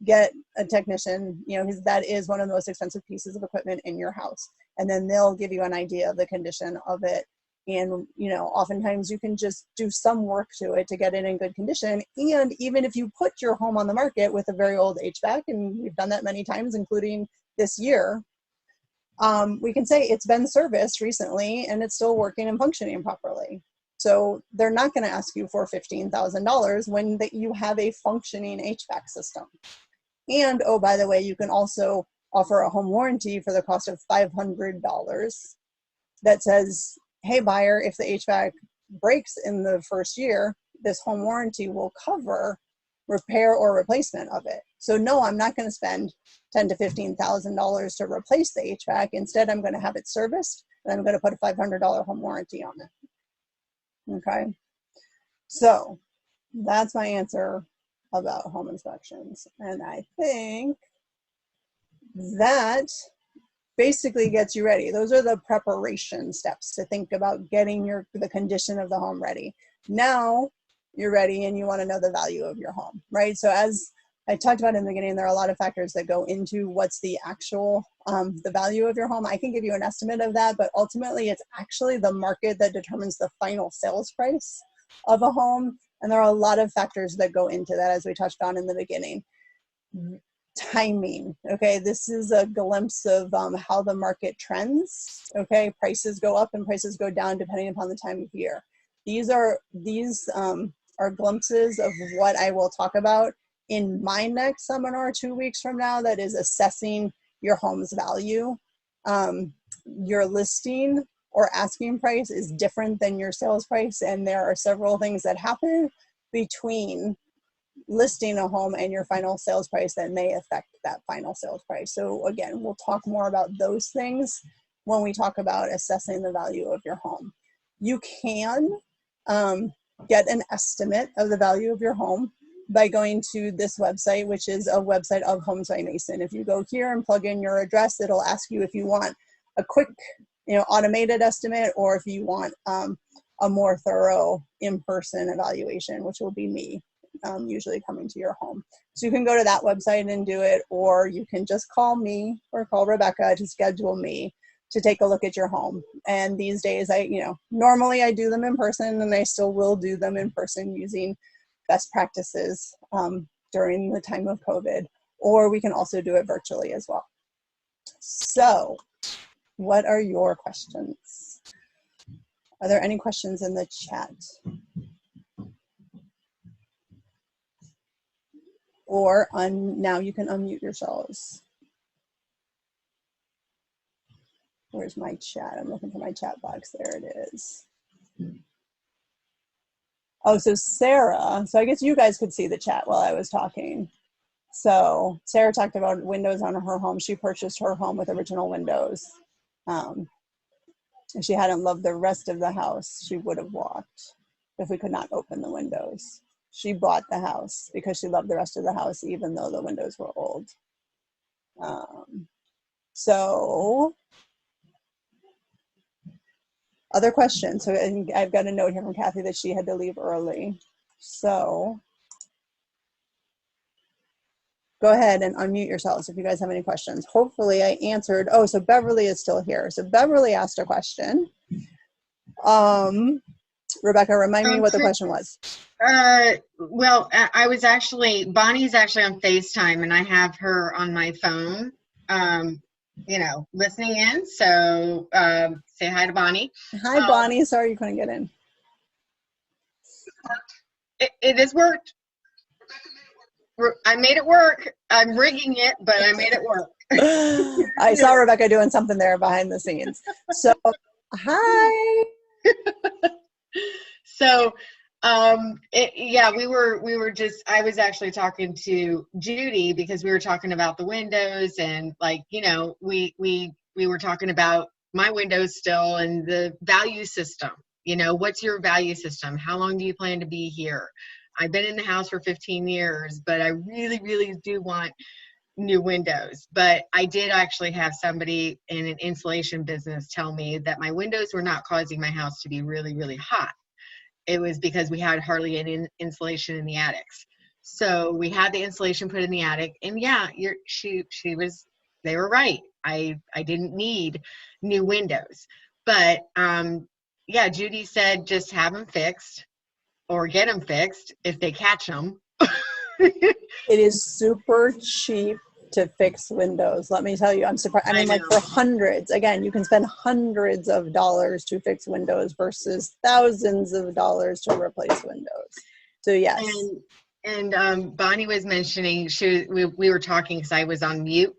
Speaker 1: get a technician, because that is one of the most expensive pieces of equipment in your house. And then they'll give you an idea of the condition of it. And, oftentimes you can just do some work to it to get it in good condition. And even if you put your home on the market with a very old HVAC, and we've done that many times, including this year, we can say it's been serviced recently and it's still working and functioning properly. So they're not going to ask you for $15,000 when you have a functioning HVAC system. And, oh, by the way, you can also offer a home warranty for the cost of $500 that says, hey, buyer, if the HVAC breaks in the first year, this home warranty will cover repair or replacement of it. So no, I'm not going to spend $10,000 to $15,000 to replace the HVAC. Instead, I'm going to have it serviced, and I'm going to put a $500 home warranty on it. Okay, so that's my answer about home inspections. And I think that basically gets you ready. Those are the preparation steps to think about getting the condition of the home ready. Now you're ready and you want to know the value of your home, right? So as I talked about in the beginning, there are a lot of factors that go into what's the actual, the value of your home. I can give you an estimate of that, but ultimately it's actually the market that determines the final sales price of a home. And there are a lot of factors that go into that, as we touched on in the beginning. Timing, okay, this is a glimpse of how the market trends. Okay, prices go up and prices go down depending upon the time of year. These are glimpses of what I will talk about in my next seminar 2 weeks from now, that is assessing your home's value. Your listing or asking price is different than your sales price, and there are several things that happen between listing a home and your final sales price that may affect that final sales price. So again, we'll talk more about those things when we talk about assessing the value of your home. You can get an estimate of the value of your home by going to this website, which is a website of Homes by Mason. If you go here and plug in your address, it'll ask you if you want a quick, automated estimate, or if you want a more thorough in-person evaluation, which will be me. Usually coming to your home. So you can go to that website and do it, or you can just call me or call Rebecca to schedule me to take a look at your home. And these days, normally I do them in person, and I still will do them in person using best practices during the time of COVID, or we can also do it virtually as well. So what are your questions? Are there any questions in the chat? Or now you can unmute yourselves. Where's my chat? I'm looking for my chat box. There it is. Oh, so Sarah, so I guess you guys could see the chat while I was talking. So Sarah talked about windows on her home. She purchased her home with original windows. If she hadn't loved the rest of the house, she would have walked if we could not open the windows. She bought the house because she loved the rest of the house, even though the windows were old. So, other questions? So I've got a note here from Kathy that she had to leave early. So, go ahead and unmute yourselves if you guys have any questions. Hopefully I answered. Oh, so Beverly is still here. So Beverly asked a question. Rebecca, remind me what the question was.
Speaker 4: Well, Bonnie's actually on FaceTime, and I have her on my phone. listening in. So say hi to Bonnie.
Speaker 1: Hi, Bonnie. Sorry you couldn't get in.
Speaker 4: It has worked. I made it work. I'm rigging it, but I made it work.
Speaker 1: I saw Rebecca doing something there behind the scenes. So, hi.
Speaker 4: So, I was actually talking to Judy because we were talking about the windows and we were talking about my windows still and the value system. What's your value system? How long do you plan to be here? I've been in the house for 15 years, but I really, really do want new windows. But I did actually have somebody in an insulation business tell me that my windows were not causing my house to be really, really hot. It was because we had hardly any insulation in the attics. So we had the insulation put in the attic, and they were right. I didn't need new windows. But Judy said just have them fixed or get them fixed if they catch them.
Speaker 1: It is super cheap to fix windows. Let me tell you, I'm surprised. I mean, like for hundreds, again, you can spend hundreds of dollars to fix windows versus thousands of dollars to replace windows. So yes.
Speaker 4: And Bonnie was mentioning, we were talking because I was on mute.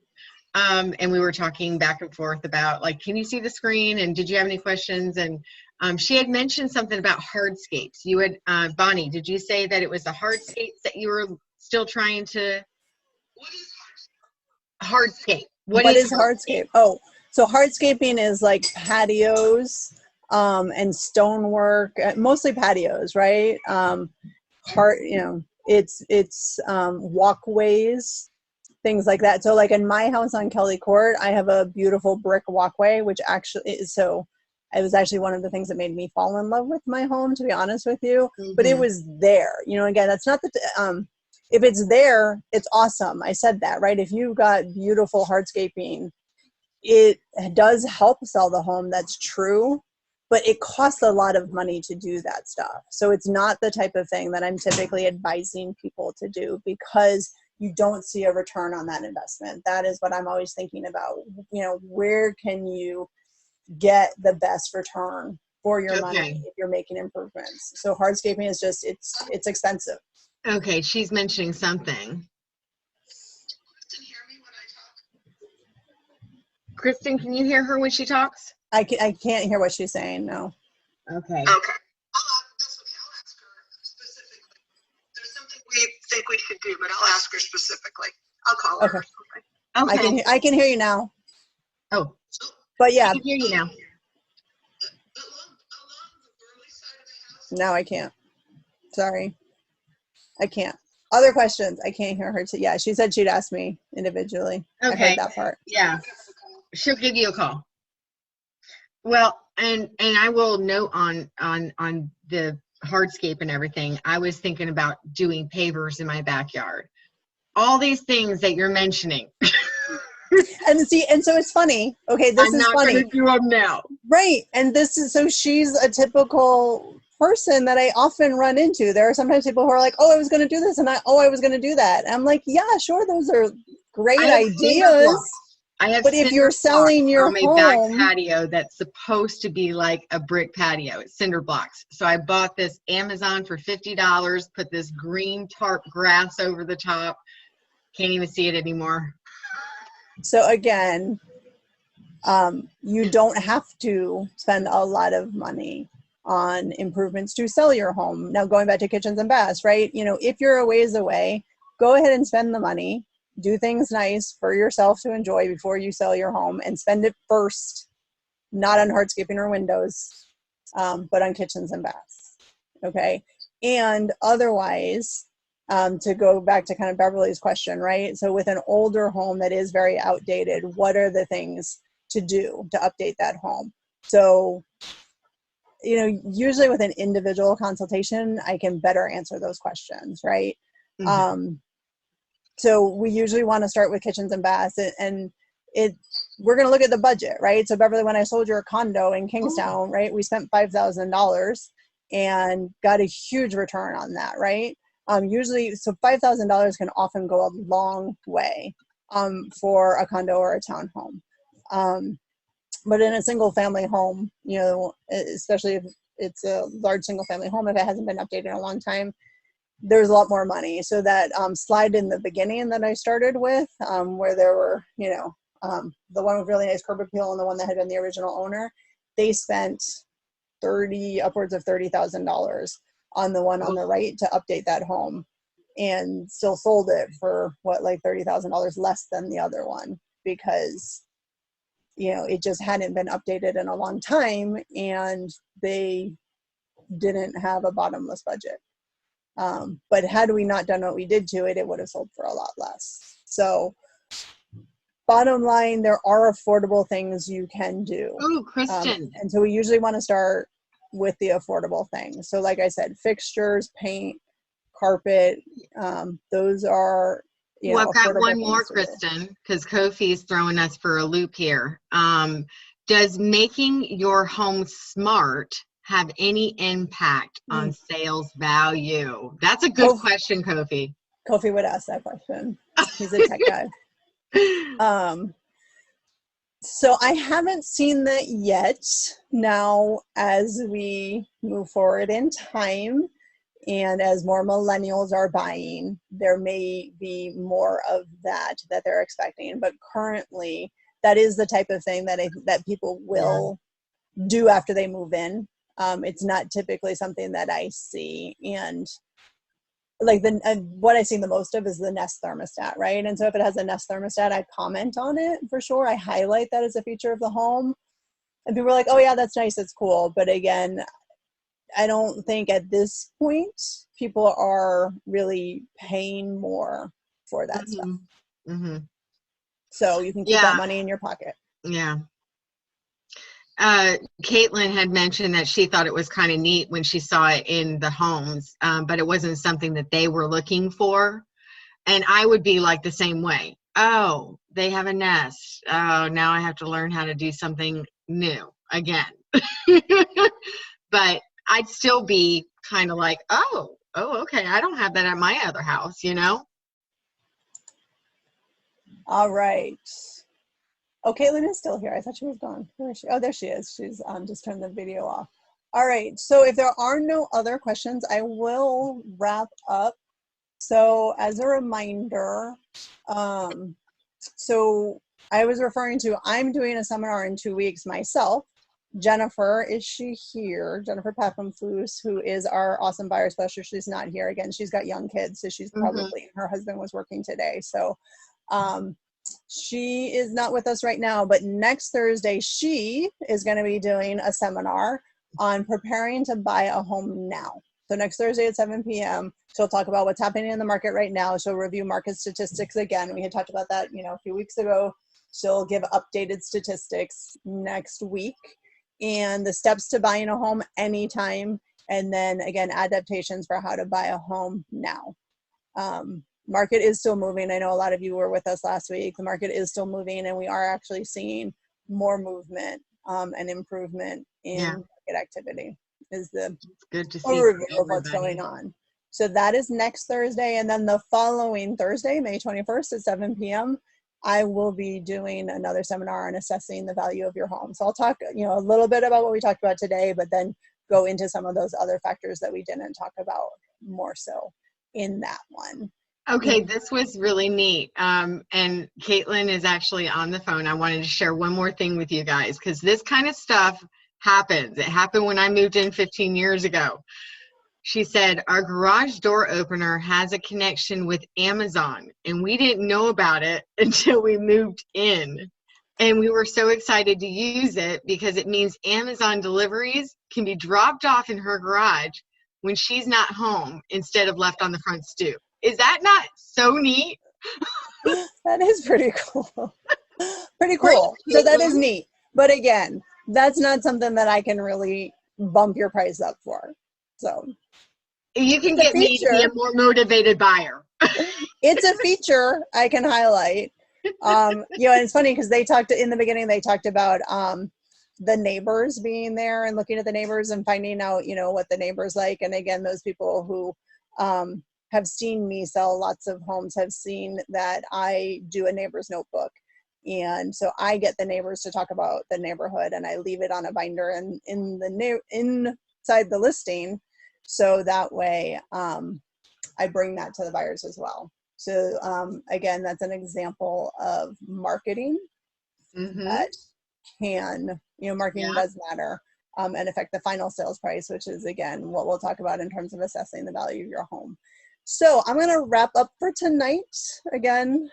Speaker 4: And we were talking back and forth about can you see the screen? And did you have any questions? And she had mentioned something about hardscapes. You had, Bonnie, did you say that it was the hardscapes that you were still trying to? What is hardscape? What is
Speaker 1: hardscape? Oh, so hardscaping is like patios and stonework, mostly patios, right? It's walkways, things like that. So like in my house on Kelly Court, I have a beautiful brick walkway, which actually is it was actually one of the things that made me fall in love with my home, to be honest with you. Mm-hmm. But it was there, again, that's not if it's there, it's awesome. I said that, right? If you've got beautiful hardscaping, it does help sell the home. That's true. But it costs a lot of money to do that stuff. So it's not the type of thing that I'm typically advising people to do because you don't see a return on that investment. That is what I'm always thinking about. Where can you get the best return for your money if you're making improvements? So hardscaping is just, it's expensive.
Speaker 4: Okay, she's mentioning something. Kristen, hear me when I talk? Kristen, can you hear her when she talks?
Speaker 1: I can't hear what she's saying, no.
Speaker 4: Okay.
Speaker 6: That's okay. I'll ask her specifically. There's something we think we should do, but I'll ask her specifically. I'll call her.
Speaker 4: Okay.
Speaker 1: I can hear you now.
Speaker 4: Oh.
Speaker 1: But yeah.
Speaker 4: I can hear you now.
Speaker 6: Along the Burley side of the house?
Speaker 1: No, I can't. Sorry. I can't. Other questions? I can't hear her. Yeah, she said she'd ask me individually.
Speaker 4: Okay.
Speaker 1: I heard that part.
Speaker 4: Yeah. She'll give you a call. Well, and I will note on the hardscape and everything, I was thinking about doing pavers in my backyard. All these things that you're mentioning.
Speaker 1: And so it's funny. Okay, this is funny.
Speaker 4: I'm not going to do them now.
Speaker 1: Right. And so she's a typical person that I often run into. There are sometimes people who are like, oh, I was going to do this. And I was going to do that. And I'm like, yeah, sure. Those are great ideas. But if you're selling your home,
Speaker 4: back patio that's supposed to be like a brick patio, it's cinder blocks. So I bought this Amazon for $50, put this green tarp grass over the top. Can't even see it anymore.
Speaker 1: So again, you don't have to spend a lot of money on improvements to sell your home. Now, going back to kitchens and baths, right? If you're a ways away, go ahead and spend the money. Do things nice for yourself to enjoy before you sell your home, and spend it first, not on hardscaping or windows, but on kitchens and baths. Okay. And otherwise, to go back to kind of Beverly's question, right? So with an older home that is very outdated, what are the things to do to update that home? So, usually with an individual consultation, I can better answer those questions, right? Mm-hmm. So we usually want to start with kitchens and baths, and we're going to look at the budget, right? So Beverly, when I sold your condo in Kingstown, right, we spent $5,000 and got a huge return on that, right? Usually, so $5,000 can often go a long way for a condo or a townhome. But in a single family home, you know, especially if it's a large single family home, if it hasn't been updated in a long time, there's a lot more money. So that slide in the beginning that I started with, where there were, you know, the one with really nice curb appeal and the one that had been the original owner, they spent upwards of $30,000 on the one on the right to update that home, and still sold it for what, like $30,000 less than the other one, because, you know, it just hadn't been updated in a long time and they didn't have a bottomless budget. But had we not done what we did to it, it would have sold for a lot less. So bottom line, there are affordable things you can do.
Speaker 4: Oh, Kristen.
Speaker 1: And so we usually want to start with the affordable things. So like I said, fixtures, paint, carpet, those are, you know,
Speaker 4: I've got
Speaker 1: affordable
Speaker 4: one more,
Speaker 1: things to do.
Speaker 4: Kristen, because Kofi's throwing us for a loop here. Does making your home smart have any impact on sales value? That's a good question, Kofi.
Speaker 1: Kofi would ask that question. He's a tech guy. So I haven't seen that yet. Now, as we move forward in time and as more millennials are buying, there may be more of that they're expecting. But currently, that is the type of thing that people will do after they move in. It's not typically something that I see. And like what I see the most of is the Nest thermostat, right? And so if it has a Nest thermostat, I comment on it for sure. I highlight that as a feature of the home. And people are like, oh yeah, that's nice, it's cool. But again, I don't think at this point people are really paying more for that stuff.
Speaker 4: Mm-hmm.
Speaker 1: So you can keep that money in your pocket.
Speaker 4: Yeah. Caitlin had mentioned that she thought it was kind of neat when she saw it in the homes, but it wasn't something that they were looking for. And I would be like the same way. Oh, they have a Nest. Oh, now I have to learn how to do something new again. But I'd still be kind of like, oh, okay, I don't have that at my other house, you know?
Speaker 1: All right. Oh, Caitlin is still here. I thought she was gone. Where is she? Oh, there she is. She's just turned the video off. All right. So if there are no other questions, I will wrap up. So as a reminder, so I was referring to, I'm doing a seminar in 2 weeks myself. Jennifer, is she here? Jennifer Pappenfluss, who is our awesome buyer specialist. She's not here. Again, she's got young kids, so she's probably, her husband was working today. So she is not with us right now, but next Thursday, she is going to be doing a seminar on preparing to buy a home now. So next Thursday at 7 p.m., she'll talk about what's happening in the market right now. She'll review market statistics again. We had talked about that, you know, a few weeks ago. She'll give updated statistics next week and the steps to buying a home anytime. And then again, adaptations for how to buy a home now. Market is still moving. I know a lot of you were with us last week. The market is still moving, and we are actually seeing more movement and improvement in market activity. Is the
Speaker 4: good to see
Speaker 1: overview of what's going on. So that is next Thursday, and then the following Thursday, May 21st at 7 p.m., I will be doing another seminar on assessing the value of your home. So I'll talk, you know, a little bit about what we talked about today, but then go into some of those other factors that we didn't talk about more so in that one.
Speaker 4: Okay, this was really neat. And Caitlin is actually on the phone. I wanted to share one more thing with you guys, because this kind of stuff happens. It happened when I moved in 15 years ago. She said, our garage door opener has a connection with Amazon, and we didn't know about it until we moved in. And we were so excited to use it because it means Amazon deliveries can be dropped off in her garage when she's not home instead of left on the front stoop. Is that not so neat?
Speaker 1: That is pretty cool. Pretty cool. So that is neat. But again, that's not something that I can really bump your price up for. So
Speaker 4: you can get me to be a more motivated buyer.
Speaker 1: It's a feature I can highlight. You know, and it's funny because they talked in the beginning, they talked about the neighbors being there and looking at the neighbors and finding out, you know, what the neighbors like. And again, those people who have seen me sell lots of homes have seen that I do a neighbor's notebook. And so I get the neighbors to talk about the neighborhood, and I leave it on a binder inside the listing. So that way I bring that to the buyers as well. So again, that's an example of marketing that can, marketing does matter and affect the final sales price, which is, again, what we'll talk about in terms of assessing the value of your home. So I'm going to wrap up for tonight. Again,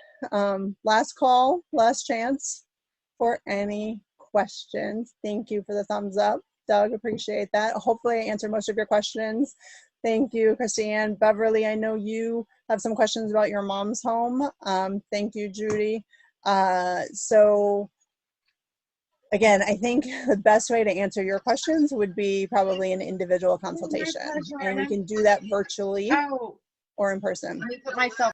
Speaker 1: last call, last chance for any questions. Thank you for the thumbs up, Doug. Appreciate that. Hopefully I answered most of your questions. Thank you, Christiane. Beverly, I know you have some questions about your mom's home. Thank you, Judy. So again, I think the best way to answer your questions would be probably an individual consultation, and we can do that virtually or in person.
Speaker 4: Let me put myself.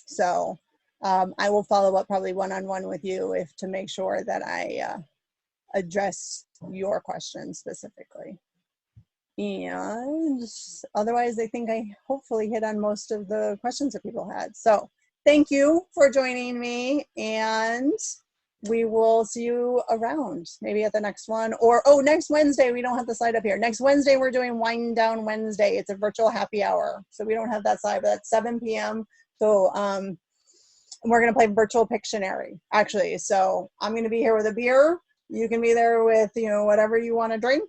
Speaker 1: So I will follow up probably one-on-one with you to make sure that I address your questions specifically. And otherwise, I think I hopefully hit on most of the questions that people had. So thank you for joining me, and we will see you around, maybe at the next one. Or, next Wednesday, we don't have the slide up here. Next Wednesday, we're doing Wind Down Wednesday. It's a virtual happy hour. So we don't have that slide, but that's 7 p.m. So we're going to play virtual Pictionary, actually. So I'm going to be here with a beer. You can be there with, whatever you want to drink,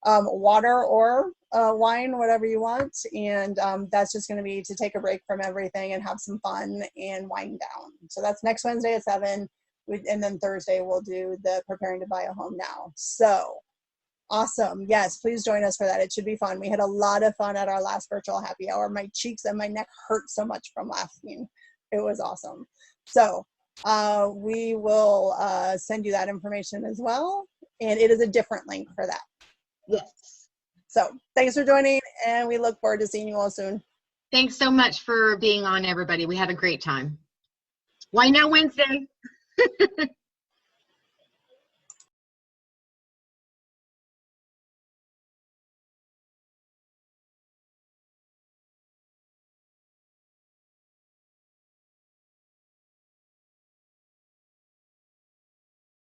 Speaker 1: water or wine, whatever you want. And that's just going to be to take a break from everything and have some fun and wind down. So that's next Wednesday at 7. And then Thursday we'll do the preparing to buy a home now. So awesome. Yes, please join us for that. It should be fun. We had a lot of fun at our last virtual happy hour. My cheeks and my neck hurt so much from laughing. It was awesome. So we will send you that information as well. And it is a different link for that.
Speaker 4: Yes.
Speaker 1: So thanks for joining, and we look forward to seeing you all soon.
Speaker 4: Thanks so much for being on, everybody. We had a great time. Why now Wednesday?